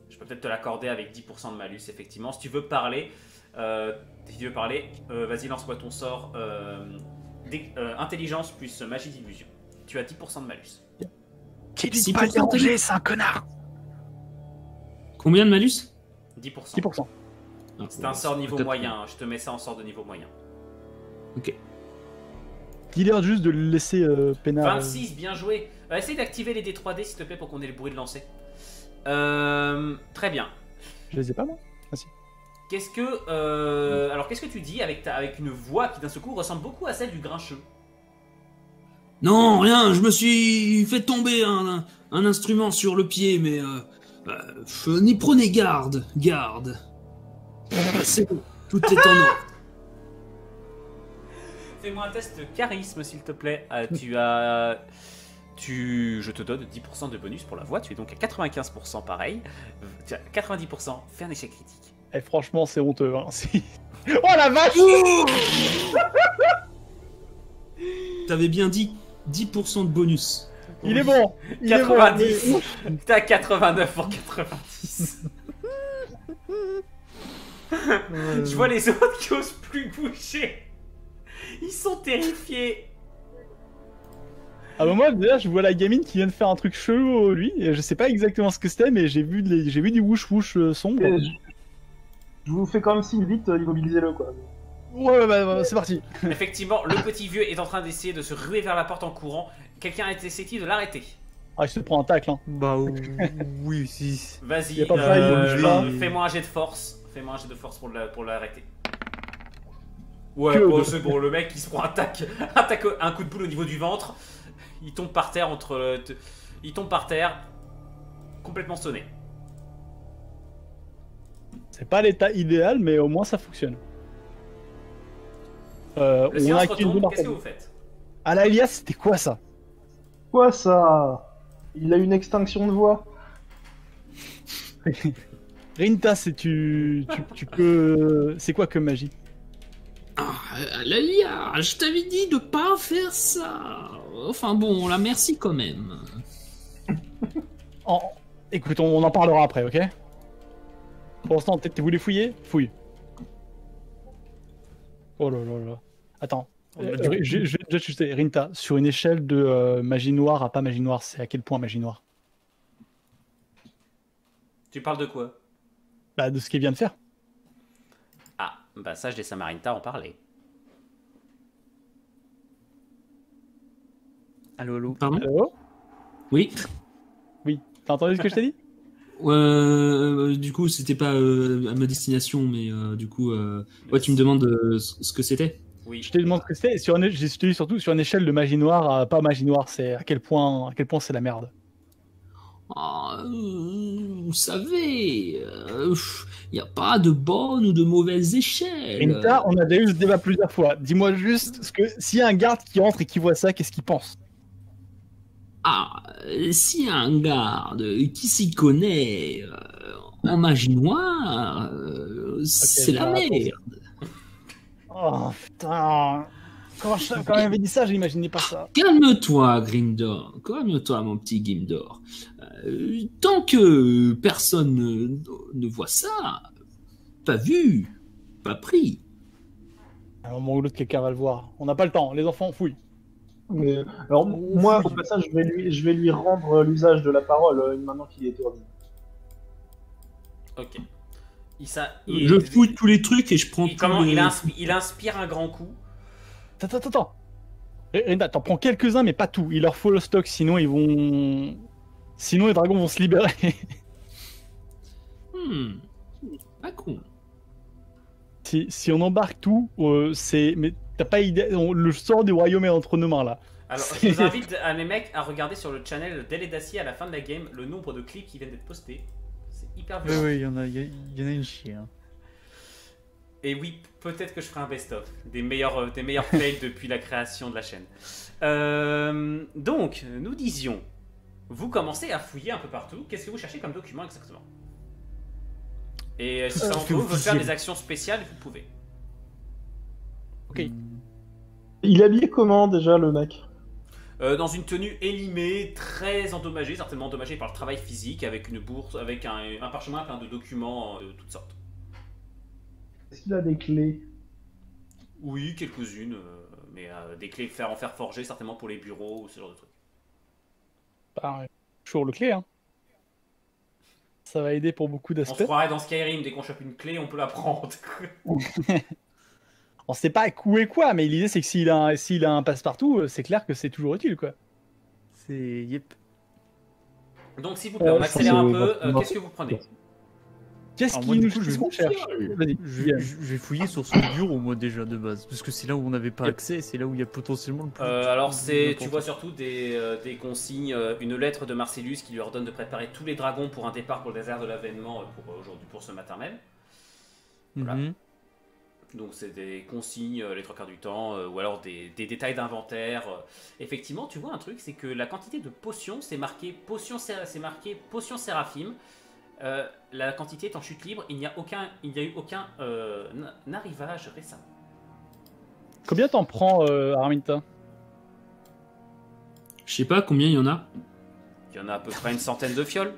Speaker 1: Je peux peut-être te l'accorder avec 10% de malus, effectivement. Si tu veux parler, vas-y, lance-moi ton sort. Intelligence plus magie d'illusion. Tu as 10% de malus.
Speaker 2: Qui
Speaker 5: dit
Speaker 2: dit
Speaker 5: pas
Speaker 2: pas
Speaker 5: de
Speaker 2: déranger, c'est un connard.
Speaker 5: Combien de malus?
Speaker 1: 10%.
Speaker 2: 10%.
Speaker 5: Ah,
Speaker 1: C'est un sort niveau
Speaker 5: peut-être-
Speaker 1: moyen. Je te mets ça en sort de niveau moyen.
Speaker 5: Ok.
Speaker 2: Dis-leur juste de le laisser peinard.
Speaker 1: 26, bien joué. Essaye d'activer les D3D, s'il te plaît, pour qu'on ait le bruit de lancer. Très bien.
Speaker 2: Je les ai pas, moi.
Speaker 1: Qu'est-ce que alors qu'est-ce que tu dis avec une voix qui d'un seul coup ressemble beaucoup à celle du grincheux?
Speaker 5: Non, rien, je me suis fait tomber un instrument sur le pied, mais n'y prenez garde, garde. C'est bon, tout est en ordre.
Speaker 1: Fais-moi un test de charisme s'il te plaît. Tu as Je te donne 10% de bonus pour la voix, tu es donc à 95% pareil. Tu as 90%, fais un échec critique.
Speaker 2: Et franchement, c'est honteux. Hein. Oh la vache!
Speaker 5: T'avais bien dit 10% de bonus.
Speaker 2: Il est bon! Il est bon,
Speaker 1: 90. T'es à 89 pour 90. Je vois les autres qui osent plus bouger. Ils sont terrifiés.
Speaker 2: Ah bah moi déjà je vois la gamine qui vient de faire un truc chelou lui, et je sais pas exactement ce que c'était mais j'ai vu du wouch wouch sombre.
Speaker 3: Et je vous fais quand même signe vite, immobilisez-le quoi.
Speaker 2: Ouais bah, c'est parti.
Speaker 1: Effectivement, le petit vieux est en train d'essayer de se ruer vers la porte en courant. Quelqu'un a essayé de l'arrêter.
Speaker 2: Ah je te prends un tacle hein.
Speaker 4: Bah oui, si.
Speaker 1: Vas-y,
Speaker 2: Y a pas de faille,
Speaker 1: fais-moi un jet de force. Fais-moi un jet de force pour l'arrêter. Ouais,
Speaker 2: Que
Speaker 1: bon,
Speaker 2: de-
Speaker 1: c'est bon, le mec il se prend un coup de boule au niveau du ventre. Il tombe par terre il tombe par terre, complètement sonné.
Speaker 2: C'est pas l'état idéal mais au moins ça fonctionne.
Speaker 1: Le
Speaker 2: On
Speaker 1: silence
Speaker 2: a acquis une
Speaker 1: retombe,
Speaker 2: bonne
Speaker 1: qu'est-ce que
Speaker 2: arme.
Speaker 1: vous faites?
Speaker 2: Ah là Elias c'était quoi ça?
Speaker 3: Quoi ça? Il a une extinction de voix.
Speaker 2: Rinta tu peux... C'est quoi comme magie?
Speaker 5: Lalia, je t'avais dit de pas faire ça. Enfin bon, la merci quand même.
Speaker 2: Écoute on en parlera après ok? Pour l'instant peut-être que vous voulez fouiller? Fouille. Oh là là là. Attends. Je vais déjà chuter. Rinta, sur une échelle de magie noire à pas magie noire, c'est à quel point magie noire?
Speaker 1: Tu parles de quoi?
Speaker 2: Bah de ce qu'il vient de faire.
Speaker 1: Ah, bah ça je laisse Samarinta en parler.
Speaker 4: Allô, allô.
Speaker 5: Pardon?
Speaker 2: Allô?
Speaker 5: Oui.
Speaker 2: Oui. T'as entendu ce que je t'ai dit?
Speaker 5: Du coup, c'était pas à ma destination, mais du coup, ouais, tu me demandes ce que c'était?
Speaker 1: Oui.
Speaker 2: Je te demande ce que c'est. Je te dis surtout sur une échelle de magie noire à pas magie noire, c'est à quel point c'est la merde.
Speaker 5: Vous savez, il n'y a pas de bonnes ou de mauvaises échelles.
Speaker 2: Rinta, on a déjà eu ce débat plusieurs fois. Dis-moi juste, s'il y a un garde qui entre et qui voit ça, qu'est-ce qu'il pense?
Speaker 5: Ah, s'il y a un garde qui s'y connaît en magie noire, c'est la
Speaker 2: bah,
Speaker 5: merde.
Speaker 2: Oh putain. Quand il avait dit ça, j'imaginais pas ça.
Speaker 5: Calme-toi, Grimdor. Calme-toi, mon petit Grimdor. Tant que personne ne voit ça, pas vu, pas pris.
Speaker 2: À un moment ou l'autre, quelqu'un va le voir. On n'a pas le temps. Les enfants, fouillent.
Speaker 3: Mais, alors moi au passage je vais lui rendre l'usage de la parole maintenant qu'il est étourdi.
Speaker 1: Ok.
Speaker 5: Je fouille tous les trucs et je prends tous les...
Speaker 1: Il inspire un grand coup.
Speaker 2: Attends. Rinta, t'en prends quelques-uns, mais pas tout. Il leur faut le stock, sinon ils vont... Sinon les dragons vont se libérer.
Speaker 5: Pas con.
Speaker 2: Si on embarque tout, c'est... Mais t'as pas idée... Le sort du royaume est entre nos mains, là.
Speaker 1: Alors, je vous invite à mes mecs à regarder sur le channel d'Elle et d'Acier à la fin de la game le nombre de clips qui viennent d'être postés. C'est hyper violent.
Speaker 4: Oui, il y en a une chier. Hein.
Speaker 1: Et oui, peut-être que je ferai un best-of des meilleurs fails depuis la création de la chaîne. Donc, nous disions, vous commencez à fouiller un peu partout. Qu'est-ce que vous cherchez comme document exactement? Et si ça d'entre vous veut faire des actions spéciales, vous pouvez.
Speaker 2: Ok.
Speaker 3: Il est habillé comment déjà le mec?
Speaker 1: Dans une tenue élimée, très endommagée, certainement endommagée par le travail physique, avec une bourse, avec un parchemin plein de documents de toutes sortes.
Speaker 3: Est-ce qu'il a des clés?
Speaker 1: Oui, quelques-unes, mais des clés en fer forgé, certainement pour les bureaux ou ce genre de trucs.
Speaker 2: Bah, toujours le clé, hein. Ça va aider pour beaucoup
Speaker 1: On se
Speaker 2: d'aspects.
Speaker 1: croirait dans Skyrim, dès qu'on chope une clé, on peut la prendre.
Speaker 2: On sait pas où et quoi, mais l'idée c'est que s'il a un passe-partout, c'est clair que c'est toujours utile, quoi.
Speaker 4: C'est... Yep.
Speaker 1: Donc s'il vous plaît, on accélère un peu,
Speaker 3: c'est-
Speaker 1: qu'est-ce que vous prenez?
Speaker 2: Qu'est-ce
Speaker 4: Alors
Speaker 2: qui
Speaker 4: moi, du
Speaker 2: nous
Speaker 4: coup, je vais-
Speaker 2: cherche? Vas-y.
Speaker 4: Je vais fouiller sur son bureau, moi, déjà, de base. Parce que c'est là où on n'avait pas accès, c'est là où il y a potentiellement le plus...
Speaker 1: Alors tu
Speaker 4: n'importe
Speaker 1: vois surtout des consignes, une lettre de Marcellus qui lui ordonne de préparer tous les dragons pour un départ pour le désert de l'avènement pour aujourd'hui, pour ce matin même. Voilà.
Speaker 4: Mhm.
Speaker 1: Donc c'est des consignes les trois quarts du temps, ou alors des détails d'inventaire. Effectivement, tu vois un truc, c'est que la quantité de potions, c'est marqué potion séraphime. La quantité est en chute libre, il n'y a eu aucun arrivage récemment.
Speaker 2: Combien t'en prends, Arminta?
Speaker 5: Je sais pas combien il y en a.
Speaker 1: Il y en a à peu près une centaine de fioles.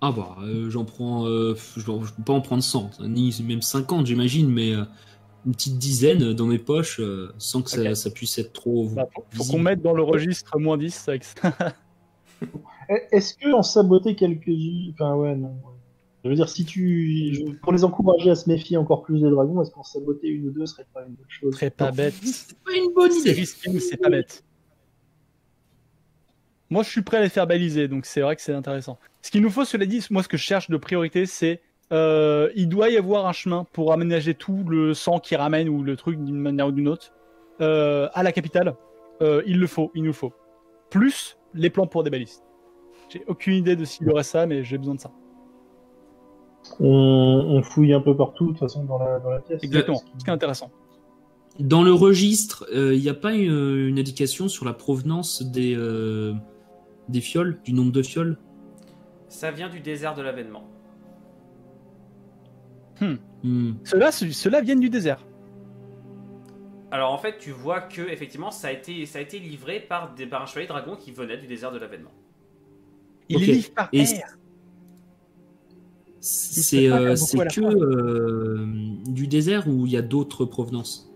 Speaker 5: Ah bah, j'en prends... je peux pas en prendre 100, ni même 50 j'imagine, mais une petite dizaine dans mes poches, sans que
Speaker 2: Ok.
Speaker 5: ça puisse être trop
Speaker 2: Bah, faut
Speaker 5: visible.
Speaker 2: qu'on mette dans le registre moins 10 avec ça.
Speaker 3: Est-ce que en saboter quelques-unes... Enfin, ouais, non. Je veux dire, pour les encourager à se méfier encore plus des dragons, est-ce qu'en saboter une ou deux serait pas une bonne chose?
Speaker 2: Très pas bête.
Speaker 5: C'est pas une bonne
Speaker 2: C'est
Speaker 5: idée.
Speaker 2: risqué, mais c'est pas bête. Moi, je suis prêt à les faire baliser, donc c'est vrai que c'est intéressant. Ce qu'il nous faut, cela dit, moi, ce que je cherche de priorité, c'est il doit y avoir un chemin pour aménager tout le sang qui ramène ou le truc d'une manière ou d'une autre à la capitale. Il nous le faut. Plus les plans pour des balistes. J'ai aucune idée de s'il y aurait ça, mais j'ai besoin de ça.
Speaker 3: On fouille un peu partout, de toute façon, dans la pièce.
Speaker 2: Exactement, ce qui est intéressant.
Speaker 5: Dans le registre, il n'y a pas une indication sur la provenance des fioles, du nombre de fioles?
Speaker 1: Ça vient du désert de l'avènement.
Speaker 2: Ceux-là viennent du désert.
Speaker 1: Alors en fait, tu vois que effectivement, ça a été livré par un chevalier dragon qui venait du désert de l'avènement.
Speaker 2: Il
Speaker 5: Ok.
Speaker 2: les livre par
Speaker 5: Et
Speaker 2: air.
Speaker 5: c'est
Speaker 2: pas beaucoup
Speaker 5: c'est
Speaker 2: à la
Speaker 5: que du désert ou il y a d'autres provenances?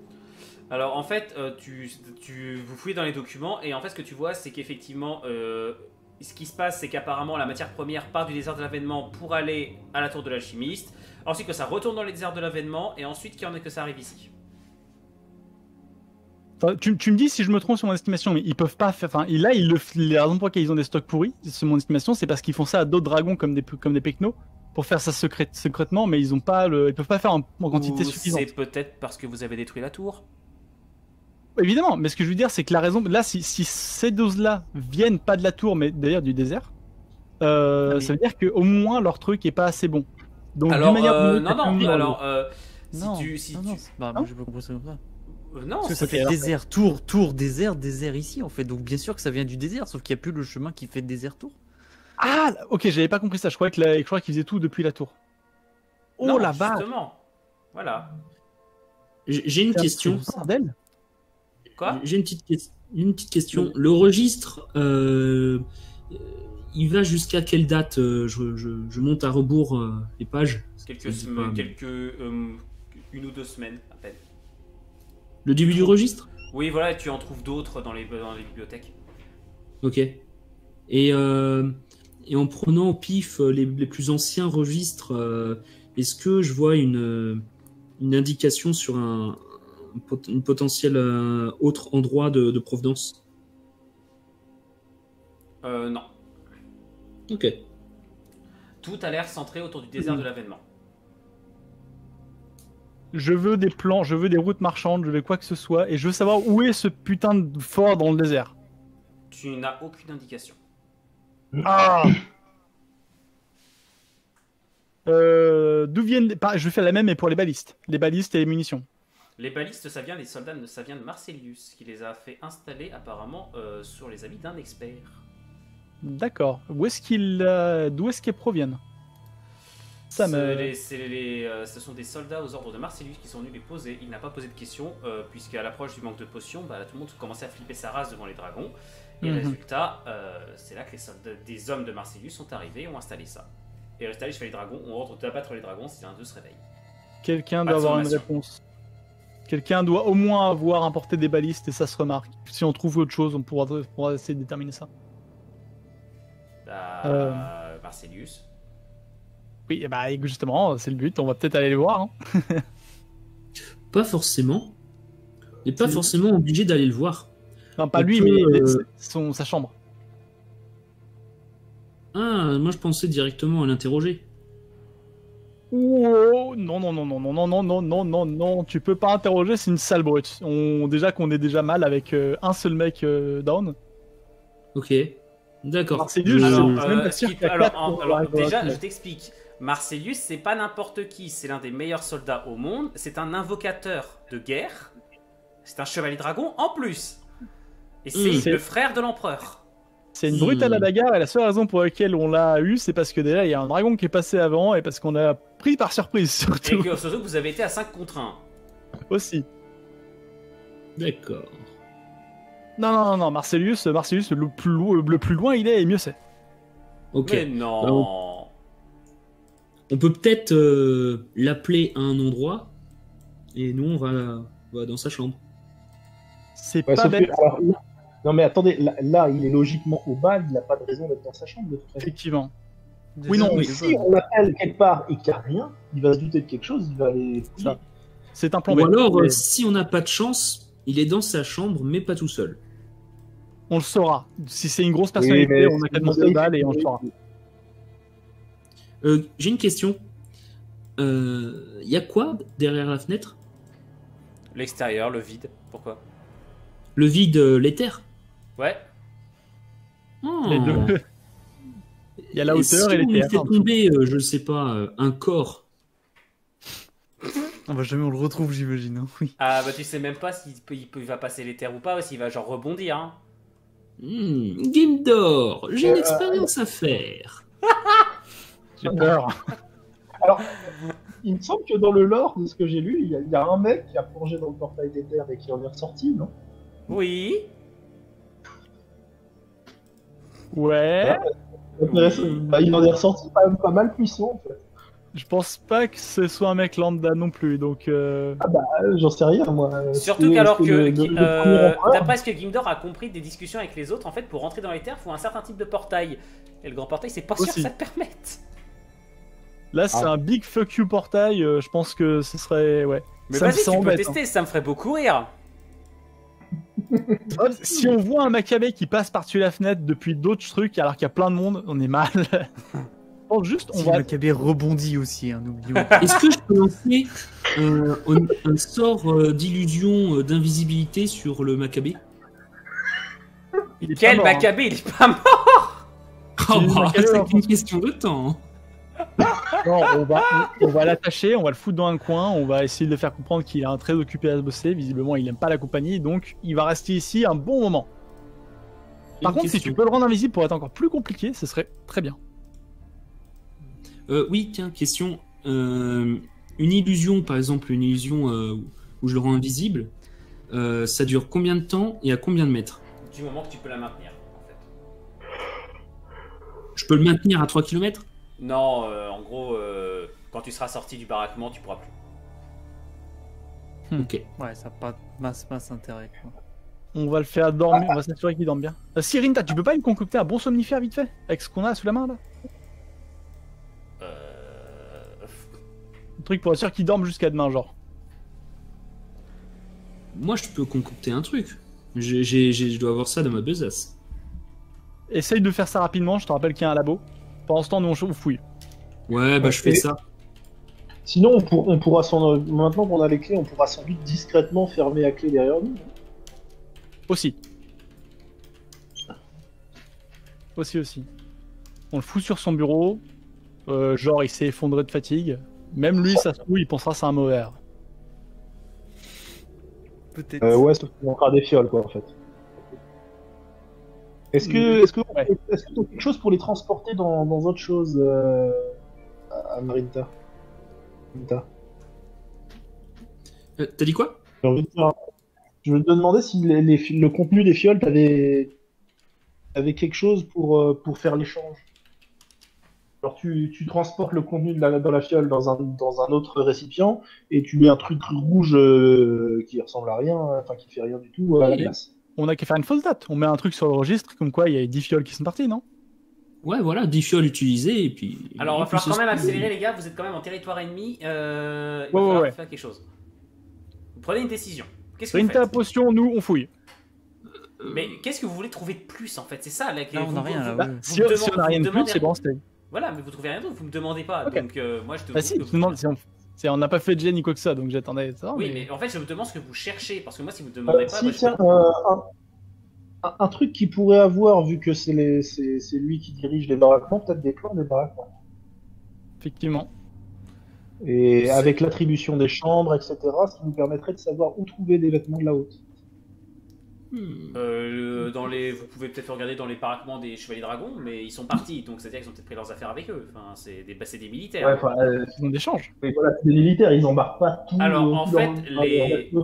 Speaker 1: Alors en fait, vous fouillez dans les documents et en fait ce que tu vois c'est qu'effectivement ce qui se passe c'est qu'apparemment la matière première part du désert de l'avènement pour aller à la tour de l'alchimiste, ensuite que ça retourne dans les déserts de l'avènement et ensuite que ça arrive ici.
Speaker 2: Enfin, tu me dis si je me trompe sur mon estimation, mais ils peuvent pas faire. Enfin, là, les raisons pour lesquelles ils ont des stocks pourris, c'est mon estimation, c'est parce qu'ils font ça à d'autres dragons comme des pecnos pour faire ça secrètement, mais ils peuvent pas faire en quantité
Speaker 1: Ou
Speaker 2: suffisante.
Speaker 1: c'est peut-être parce que vous avez détruit la tour.
Speaker 2: Évidemment, mais ce que je veux dire, c'est que la raison, là, si ces doses-là viennent pas de la tour, mais d'ailleurs du désert,
Speaker 1: oui.
Speaker 2: ça veut dire qu'au moins leur truc est pas assez bon. Donc,
Speaker 1: Alors
Speaker 2: d'une manière ou d'une
Speaker 1: non
Speaker 2: autre,
Speaker 1: non,
Speaker 2: comme
Speaker 1: alors
Speaker 4: Non,
Speaker 1: si
Speaker 4: non,
Speaker 1: tu
Speaker 4: c'est pas- moi j'ai pas compris ça comme ça.
Speaker 1: non,
Speaker 4: Parce que
Speaker 1: ça
Speaker 4: ça fait désert, tour, désert ici en fait. Donc bien sûr que ça vient du désert, sauf qu'il n'y a plus le chemin qui fait désert tour.
Speaker 2: Ah, ok, j'avais pas compris ça. Je croyais qu'ils faisaient tout depuis la tour. Oh
Speaker 1: non,
Speaker 2: la vache!
Speaker 1: justement. Voilà.
Speaker 5: J'ai une question.
Speaker 2: Bordel.
Speaker 1: Quoi?
Speaker 5: J'ai une petite question. Le registre, il va jusqu'à quelle date? Je monte à rebours les pages.
Speaker 1: Une ou deux semaines à peine.
Speaker 5: Le début du registre?
Speaker 1: Oui, voilà, et tu en trouves d'autres dans les bibliothèques.
Speaker 5: Ok. Et en prenant au pif les plus anciens registres, est-ce que je vois une indication sur un potentiel autre endroit de provenance?
Speaker 1: Non.
Speaker 5: Ok.
Speaker 1: Tout a l'air centré autour du désert de l'avènement.
Speaker 2: Je veux des plans, je veux des routes marchandes, je veux quoi que ce soit, et je veux savoir où est ce putain de fort dans le désert.
Speaker 1: Tu n'as aucune indication.
Speaker 2: Ah. D'où viennent... Je vais faire la même, mais pour les balistes. Les balistes et les munitions.
Speaker 1: Les balistes, ça vient de Marcellius, qui les a fait installer apparemment sur les habits d'un expert.
Speaker 2: D'accord. D'où est-ce qu'ils proviennent? Ça me...
Speaker 1: Ce sont des soldats aux ordres de Marcellius qui sont venus les poser. Il n'a pas posé de questions, puisqu'à l'approche du manque de potions, tout le monde commençait à flipper sa race devant les dragons. Et résultat, c'est là que des hommes de Marcellius sont arrivés et ont installé ça. Et résultat, les chevaliers dragons ont ordre d'abattre les dragons si l'un d'eux se réveille.
Speaker 2: Quelqu'un
Speaker 1: Pas
Speaker 2: doit
Speaker 1: de
Speaker 2: avoir une
Speaker 1: sommation.
Speaker 2: réponse. Quelqu'un doit au moins avoir importé des balistes et ça se remarque. Si on trouve autre chose, on pourra essayer de déterminer ça.
Speaker 1: Marcellius.
Speaker 2: Oui, justement, c'est le but. On va peut-être aller les voir. Hein.
Speaker 5: Pas forcément. On n'est pas forcément obligé d'aller le voir.
Speaker 2: Enfin, pas
Speaker 5: On
Speaker 2: lui,
Speaker 5: peut,
Speaker 2: mais sa chambre.
Speaker 5: Ah, moi je pensais directement à l'interroger.
Speaker 2: Oh, non, tu peux pas interroger, c'est une sale brute. Déjà qu'on est déjà mal avec un seul mec down.
Speaker 5: Ok, d'accord.
Speaker 2: Alors, c'est juste,
Speaker 1: Alors,
Speaker 2: je suis même pas sûr qu'il y a quatre pour
Speaker 1: alors,
Speaker 2: arriver
Speaker 1: déjà,
Speaker 2: à la
Speaker 1: je t'explique. Marcellus, c'est pas n'importe qui, c'est l'un des meilleurs soldats au monde, c'est un invocateur de guerre, c'est un chevalier dragon en plus. Et c'est le frère de l'empereur.
Speaker 2: C'est une brute à la bagarre, et la seule raison pour laquelle on l'a eu, c'est parce que déjà il y a un dragon qui est passé avant, et parce qu'on a pris par surprise surtout.
Speaker 1: Et que surtout que vous avez été à 5 contre 1.
Speaker 2: Aussi.
Speaker 5: D'accord.
Speaker 2: Non, Marcellus, le plus loin il est, et mieux c'est.
Speaker 5: Ok.
Speaker 1: Mais non.
Speaker 5: On peut peut-être l'appeler à un endroit, et nous on va dans sa chambre.
Speaker 2: C'est
Speaker 3: Ouais,
Speaker 2: pas
Speaker 3: sauf
Speaker 2: bête,
Speaker 3: que, alors, là- non mais attendez, là, il est logiquement au bal, il n'a pas de raison d'être dans sa chambre de toute façon.
Speaker 2: effectivement.
Speaker 4: Déjà,
Speaker 2: Oui, non,
Speaker 3: Mais
Speaker 2: oui,
Speaker 3: si on l'appelle quelque part et qu'il n'y a rien, il va se douter de quelque chose, il va aller...
Speaker 2: Ça. C'est un plan
Speaker 5: Ou
Speaker 2: bête.
Speaker 5: alors,
Speaker 2: Mais
Speaker 5: si on n'a pas de chance, il est dans sa chambre, mais pas tout seul.
Speaker 2: on le saura. Si c'est une grosse personnalité,
Speaker 3: Oui, mais
Speaker 2: on a qu'à
Speaker 3: c'est-
Speaker 2: demander au bal et on le saura.
Speaker 5: J'ai une question. Y a quoi derrière la fenêtre?
Speaker 1: L'extérieur, le vide. Pourquoi?
Speaker 5: Le vide, l'éther?
Speaker 1: Ouais.
Speaker 5: Oh.
Speaker 2: Les deux. Il y a la hauteur
Speaker 5: si
Speaker 2: et les
Speaker 5: on
Speaker 2: terres.
Speaker 5: fait tomber, je sais pas, un corps.
Speaker 4: Ah bah jamais on le retrouve, j'imagine. Hein. Oui.
Speaker 1: Ah bah tu sais même pas il va passer les terres ou pas, ou s'il va genre rebondir. Hein.
Speaker 5: Gimdor, j'ai une expérience à faire.
Speaker 2: J'ai peur.
Speaker 3: Alors, il me semble que dans le lore de ce que j'ai lu, il y a un mec qui a plongé dans le portail des terres et qui en est ressorti, non?
Speaker 1: Oui.
Speaker 2: Ouais.
Speaker 3: Intéressant. Bah, il en est ressorti quand même pas mal puissant, en fait.
Speaker 2: Je pense pas que ce soit un mec lambda non plus, donc...
Speaker 3: J'en sais rien, moi.
Speaker 1: Surtout qu'alors que,
Speaker 3: le premier empereur-
Speaker 1: d'après ce que Gimdor a compris des discussions avec les autres, en fait, pour rentrer dans les terres, il faut un certain type de portail. Et le grand portail, c'est pas sûr que
Speaker 2: Aussi.
Speaker 1: ça te permette.
Speaker 2: Là, c'est un big fuck you portail, je pense que ce serait... Ouais.
Speaker 1: Mais
Speaker 2: Ça me
Speaker 1: vas-y, tu peux
Speaker 2: embête,
Speaker 1: tester, ça me ferait beaucoup rire.
Speaker 2: hein. Si on voit un Maccabée qui passe par-dessus la fenêtre depuis d'autres trucs, alors qu'il y a plein de monde, on est mal. Je pense juste, on
Speaker 4: Si
Speaker 2: va...
Speaker 4: Maccabée rebondit aussi, hein, n'oublions pas.
Speaker 5: Est-ce que je peux lancer un sort d'illusion d'invisibilité sur le Maccabée?
Speaker 2: Il est pas
Speaker 1: Quel
Speaker 2: mort, hein.
Speaker 1: Maccabée, il est pas mort.
Speaker 5: Oh,
Speaker 2: le
Speaker 5: bah,
Speaker 2: Maccabée,
Speaker 5: c'est
Speaker 2: en
Speaker 5: qu'une question de temps.
Speaker 2: Non, on va l'attacher, on va le foutre dans un coin, on va essayer de le faire comprendre qu'il est très occupé à se bosser. Visiblement, il aime pas la compagnie, donc il va rester ici un bon moment. Par
Speaker 5: Une
Speaker 2: contre, si
Speaker 5: question.
Speaker 2: tu peux le rendre invisible pour être encore plus compliqué, ce serait très bien.
Speaker 5: Oui, tiens, question. Une illusion, par exemple, une illusion où je le rends invisible, ça dure combien de temps et à combien de mètres?
Speaker 1: Du moment que tu peux la maintenir, en fait.
Speaker 5: Je peux le maintenir à 3 km?
Speaker 1: Non, en gros, quand tu seras sorti du baraquement, tu pourras plus.
Speaker 5: Ok.
Speaker 4: Ouais, ça n'a pas masse intérêt. Quoi.
Speaker 2: On va le faire dormir, on va s'assurer qu'il dorme bien. Cyrinta, tu peux pas me concocter un bon somnifère vite fait? Avec ce qu'on a sous la main là? Un truc pour être sûr qu'il dorme jusqu'à demain, genre.
Speaker 5: Moi, je peux concocter un truc. Je dois avoir ça dans ma besace.
Speaker 2: Essaye de faire ça rapidement, je te rappelle qu'il y a un labo. Pendant ce temps, nous on fouille.
Speaker 5: Ouais, bah je fais
Speaker 3: Et-
Speaker 5: ça.
Speaker 3: Sinon, on pourra maintenant qu'on a les clés, on pourra sans doute discrètement fermer la clé derrière nous.
Speaker 2: Aussi. Aussi. On le fout sur son bureau. Genre, il s'est effondré de fatigue. Même lui, ça se trouve, il pensera que c'est un mauvais.
Speaker 4: Peut-être.
Speaker 3: Ouais, sauf qu'il manquera des fioles, quoi, en fait. Est-ce que tu as quelque chose pour les transporter dans autre chose à Marinta? Marinta.
Speaker 5: T'as dit quoi?
Speaker 3: J'ai envie de dire- Je me demandais si le contenu des fioles, t'avais quelque chose pour faire l'échange. Alors tu transportes le contenu dans la fiole dans un autre récipient et tu mets un truc rouge qui ressemble à rien, enfin qui fait rien du tout à la
Speaker 5: Oui.
Speaker 3: place.
Speaker 2: On a qu'à faire une fausse date. On met un truc sur le registre, comme quoi il y a 10 fioles qui sont parties, non?
Speaker 5: Ouais, voilà, 10 fioles utilisées et puis.
Speaker 1: Alors, il va
Speaker 5: et puis
Speaker 1: falloir quand
Speaker 5: c'est
Speaker 1: même
Speaker 5: ça.
Speaker 1: accélérer, les gars. Vous êtes quand même en territoire ennemi. Il va
Speaker 2: Ouais,
Speaker 1: falloir
Speaker 2: ouais.
Speaker 1: faire quelque chose. Vous prenez une décision. Qu'est-ce que vous
Speaker 2: Rinta
Speaker 1: faites?
Speaker 2: potion, nous, on fouille.
Speaker 1: Mais qu'est-ce que vous voulez trouver de plus, en fait? C'est ça, là.
Speaker 4: Là, on n'a rien, là,
Speaker 2: Bah,
Speaker 4: ouais.
Speaker 2: si on a rien de plus, c'est bon, c'est...
Speaker 1: Voilà, mais vous trouvez rien d'autre. Vous me demandez pas.
Speaker 2: Ok.
Speaker 1: Donc, moi, je te
Speaker 2: Bah si, tu me demandes si on n'a pas fait de gêne ni quoi que ça, donc j'attendais ça.
Speaker 1: Oui, mais en fait, je me demande ce que vous cherchez. Parce que moi, si vous me demandez pas.
Speaker 3: Si,
Speaker 1: moi, je
Speaker 3: tiens,
Speaker 1: peux-
Speaker 3: un truc qu'il pourrait avoir, vu que c'est lui qui dirige les baraquements, peut-être des plans des baraquements.
Speaker 2: Effectivement.
Speaker 3: Et avec l'attribution des chambres, etc., ce qui nous permettrait de savoir où trouver des vêtements de la haute.
Speaker 1: Vous pouvez peut-être regarder dans les baraquements des Chevaliers Dragons, mais ils sont partis, donc c'est-à-dire qu'ils ont peut-être pris leurs affaires avec eux. Enfin, c'est des militaires.
Speaker 3: Ouais, enfin,
Speaker 2: Ils ont des changes.
Speaker 3: mais voilà, c'est des militaires, ils embarquent pas tout.
Speaker 1: Alors, en
Speaker 3: tout
Speaker 1: fait,
Speaker 3: leur-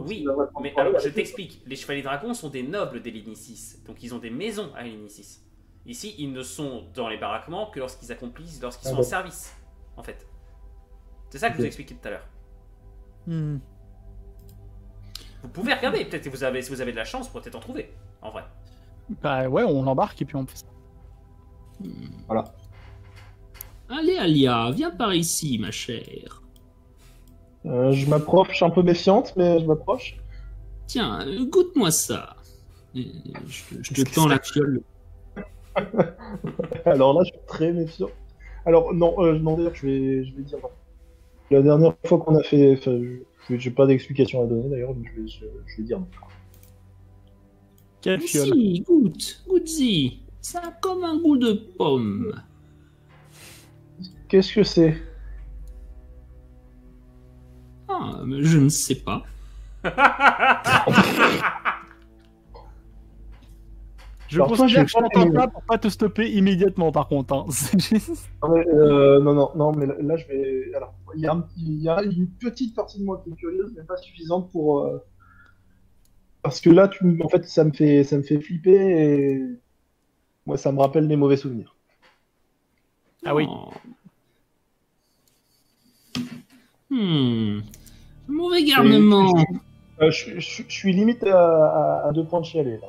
Speaker 1: oui,
Speaker 3: leur-
Speaker 1: mais
Speaker 3: leur-
Speaker 1: alors, je t'explique. Les Chevaliers Dragons sont des nobles des Linicis, donc ils ont des maisons à Linicis. Ici, ils ne sont dans les baraquements que lorsqu'ils sont en service, en fait. C'est ça que je vous expliquais tout à l'heure.
Speaker 4: Hmm.
Speaker 1: Vous pouvez regarder, peut-être que si vous avez de la chance, vous pourrez peut-être en trouver, en vrai.
Speaker 2: Bah ouais, on l'embarque et puis on fait ça.
Speaker 3: Voilà.
Speaker 5: Allez, Alia, viens par ici, ma chère.
Speaker 3: Je m'approche, je suis un peu méfiante, mais je m'approche.
Speaker 5: Tiens, goûte-moi ça. Je te tends la fiole.
Speaker 3: Alors là, je suis très méfiant. Alors, non, d'ailleurs, je vais dire non. La dernière fois qu'on a fait. Enfin, j'ai pas d'explication à donner d'ailleurs, mais je vais dire non.
Speaker 2: Quelle fiole.
Speaker 5: Si, goûte-y. Ça a comme un goût de pomme.
Speaker 3: Qu'est-ce que c'est?
Speaker 5: Ah, mais je ne sais pas.
Speaker 2: Je
Speaker 3: Alors, toi,
Speaker 2: considère que
Speaker 3: je
Speaker 2: je
Speaker 3: vais pas
Speaker 2: t'entends
Speaker 3: aimer.
Speaker 2: pas pour pas te stopper immédiatement par contre. Hein. C'est juste-
Speaker 3: Non, mais, non, mais là, je vais. Alors, il y a une petite partie de moi qui est curieuse, mais pas suffisante pour. Parce que là, en fait, ça me fait flipper et. Moi, ça me rappelle des mauvais souvenirs.
Speaker 2: Ah oui.
Speaker 5: Oh. Mauvais garnement.
Speaker 3: Je suis limite à 2 points de chialer, là.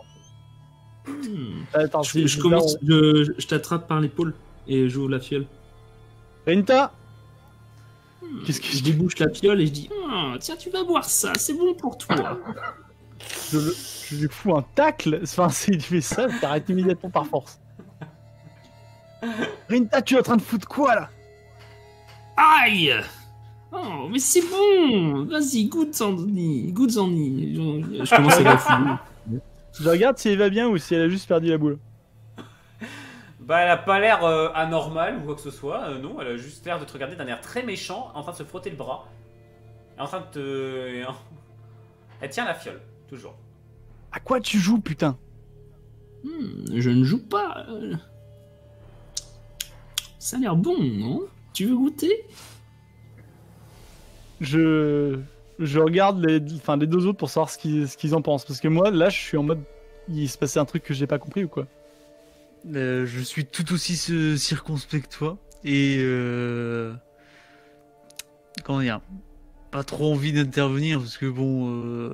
Speaker 2: Attends,
Speaker 5: Je commence, je t'attrape par l'épaule et j'ouvre la fiole.
Speaker 2: Rinta. Qu'est-ce que
Speaker 5: Je débouche la fiole et je dis tiens, tu vas boire ça, c'est bon pour toi.
Speaker 2: je lui fous un tacle. Enfin, si tu fais ça, je t'arrête immédiatement par force. Rinta, tu es en train de foutre quoi là?
Speaker 5: Aïe. Oh, mais c'est bon. Vas-y, goûte-en-y. Je commence à la fouiller.
Speaker 2: Je regarde si elle va bien ou si elle a juste perdu la boule.
Speaker 1: Bah, elle a pas l'air anormale ou quoi que ce soit. Non, elle a juste l'air de te regarder d'un air très méchant, en train de se frotter le bras. En train de te. Elle tient la fiole, toujours.
Speaker 2: À quoi tu joues, putain?
Speaker 5: Je ne joue pas. Ça a l'air bon, non? Tu veux goûter?
Speaker 2: Je regarde les 2 autres pour savoir ce qu'ils en pensent. Parce que moi, là, je suis en mode. Il se passait un truc que j'ai pas compris ou quoi?
Speaker 4: Je suis tout aussi circonspect que toi. Et comment dire, pas trop envie d'intervenir parce que bon,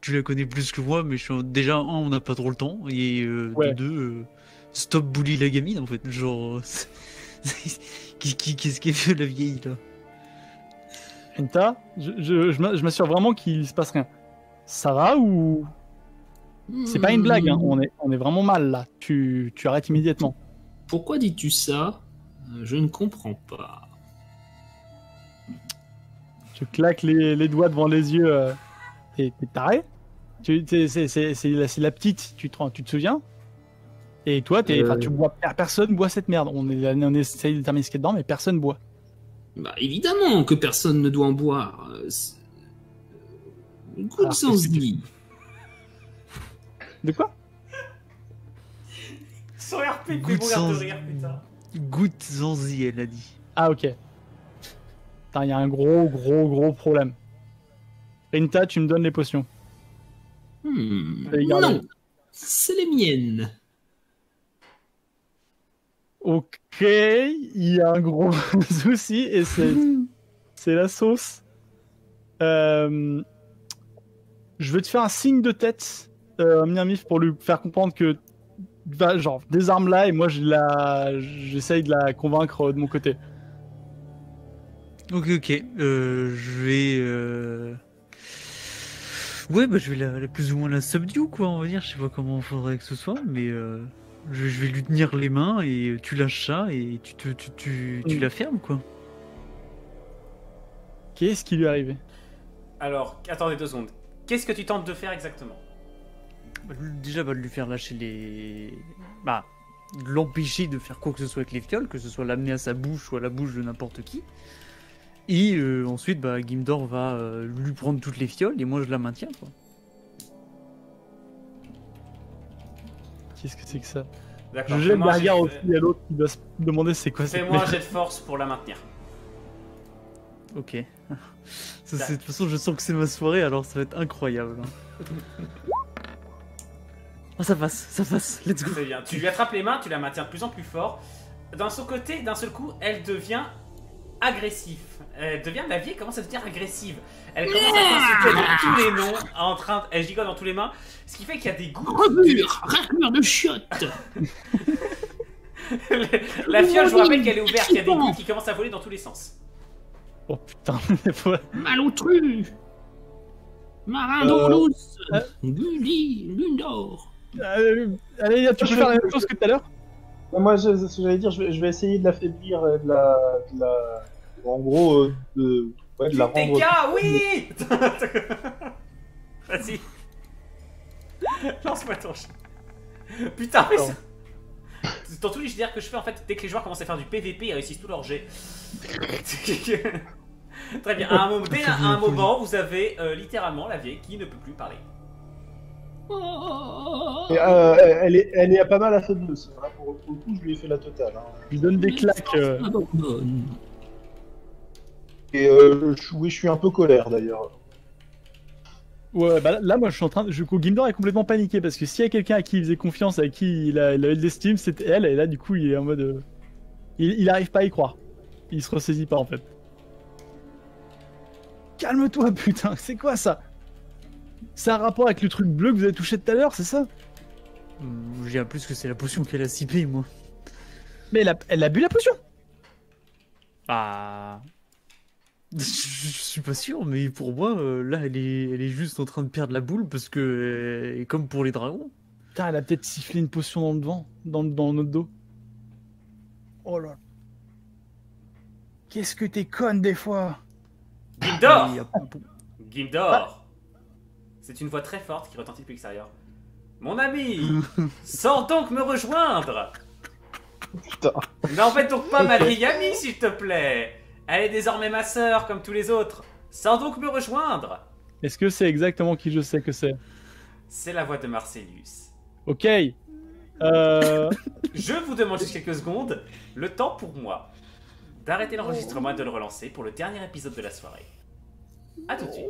Speaker 4: tu la connais plus que moi, mais déjà, on n'a pas trop le temps. Et
Speaker 2: Ouais.
Speaker 4: de deux, stop bully la gamine en fait. Genre, qu'est-ce qu'elle fait la vieille là?
Speaker 2: Rinta, je m'assure vraiment qu'il se passe rien. Ça va ou. C'est pas une blague, hein. On est vraiment mal là. Tu arrêtes immédiatement.
Speaker 5: Pourquoi dis-tu ça? Je ne comprends pas.
Speaker 2: Tu claques les doigts devant les yeux. T'es taré? C'est la petite, tu te souviens? Et toi, tu bois. Personne boit cette merde. On essaye de déterminer ce qu'il y a dedans, mais personne boit.
Speaker 5: Bah évidemment que personne ne doit en boire. Goûte sans dit.
Speaker 2: De quoi?
Speaker 1: Son RP fait
Speaker 4: Goûte
Speaker 1: mourir de
Speaker 4: sans-
Speaker 1: rire, putain.
Speaker 4: Goutte Zanzi, elle a dit.
Speaker 2: Ah, ok. Putain, il y a un gros problème. Rinta, tu me donnes les potions. Allez,
Speaker 5: Non, c'est les miennes.
Speaker 2: Ok, il y a un gros souci et c'est la sauce. Je vais te faire un signe de tête, Miamif, pour lui faire comprendre que genre désarme-la et moi j'essaye de la convaincre de mon côté.
Speaker 4: Ok, je vais. Ouais, bah je vais la plus ou moins la subdue, quoi, on va dire. Je sais pas comment il faudrait que ce soit, mais je vais lui tenir les mains et tu lâches ça et tu la fermes, quoi.
Speaker 2: Qu'est-ce qui lui est arrivé?
Speaker 1: Alors, attendez 2 secondes. Qu'est-ce que tu tentes de faire exactement?
Speaker 4: Déjà, de lui faire lâcher les. Bah, l'empêcher de faire quoi que ce soit avec les fioles, que ce soit l'amener à sa bouche ou à la bouche de n'importe qui. Et ensuite, bah, Gimdor va lui prendre toutes les fioles et moi je la maintiens, quoi.
Speaker 2: Qu'est-ce que c'est que ça?
Speaker 1: D'accord.
Speaker 2: Je jette
Speaker 1: Fais-moi un
Speaker 2: derrière
Speaker 1: jet-
Speaker 2: aussi à l'autre qui doit se demander c'est quoi cette
Speaker 1: Fais-moi un
Speaker 2: merde.
Speaker 1: jet de force pour la maintenir.
Speaker 4: Ok. De toute façon, je sens que c'est ma soirée, alors ça va être incroyable. Oh, ça passe, let's go.
Speaker 1: Très bien. Tu lui attrapes les mains, tu la maintiens de plus en plus fort. D'un son côté, d'un seul coup, elle devient agressive. La vie commence à devenir agressive. Elle commence à s'insulter dans tous les noms, elle gigote dans tous les mains, ce qui fait qu'il y a des gouttes.
Speaker 5: Raclure de chiottes.
Speaker 1: La fiole, je vous rappelle qu'elle est ouverte, il y a des gouttes qui commencent à voler dans tous les sens.
Speaker 2: Oh putain, des fois.
Speaker 5: Malotru. Marin d'eau douce. Gundor.
Speaker 2: Allez, tu peux faire la même chose que tout à l'heure?
Speaker 3: Moi, ce que j'allais dire, je vais essayer de l'affaiblir, en gros, de la rendre.
Speaker 1: TK, oui. Vas-y. Lance-moi ton chat. Putain, mais ça... Dans tous les JDR que je fais, en fait, dès que les joueurs commencent à faire du PVP, ils réussissent tous leurs jets. Très bien. À un moment, vous avez littéralement la vieille qui ne peut plus parler.
Speaker 3: Et, elle est pas mal affaiblie. Là, pour le coup, je lui ai fait la totale. Hein.
Speaker 2: Je lui donne des claques.
Speaker 3: Et oui, je suis un peu colère d'ailleurs.
Speaker 2: Ouais, bah là, moi, je suis en train de. Gimdor est complètement paniqué parce que s'il y a quelqu'un à qui il faisait confiance, à qui il avait de l'estime, c'était elle. Et là, du coup, il est en mode. Il arrive pas à y croire. Il se ressaisit pas en fait. Calme-toi, putain, c'est quoi ça? C'est un rapport avec le truc bleu que vous avez touché tout à l'heure, c'est ça?
Speaker 4: Je dirais plus que c'est la potion qu'elle a sippée, moi.
Speaker 2: Mais elle a bu la potion?
Speaker 4: Ah. Je suis pas sûr, mais pour moi, là, elle est juste en train de perdre la boule parce que, et comme pour les dragons.
Speaker 2: Putain, elle a peut-être sifflé une potion dans le vent, dans notre dos. Oh là. Qu'est-ce que t'es conne des fois?
Speaker 1: Gimdor.
Speaker 4: Et,
Speaker 1: Gimdor. C'est une voix très forte qui retentit depuis l'extérieur. Mon ami, sors donc me rejoindre.
Speaker 3: Putain.
Speaker 1: N'embête donc pas ma vieille amie, s'il te plaît. Elle est désormais ma sœur, comme tous les autres. Sors donc me rejoindre.
Speaker 2: Est-ce que c'est exactement qui je sais que c'est?
Speaker 1: C'est la voix de Marcellus.
Speaker 2: Ok.
Speaker 1: Je vous demande juste quelques secondes, le temps pour moi d'arrêter l'enregistrement et de le relancer pour le dernier épisode de la soirée. A tout de suite.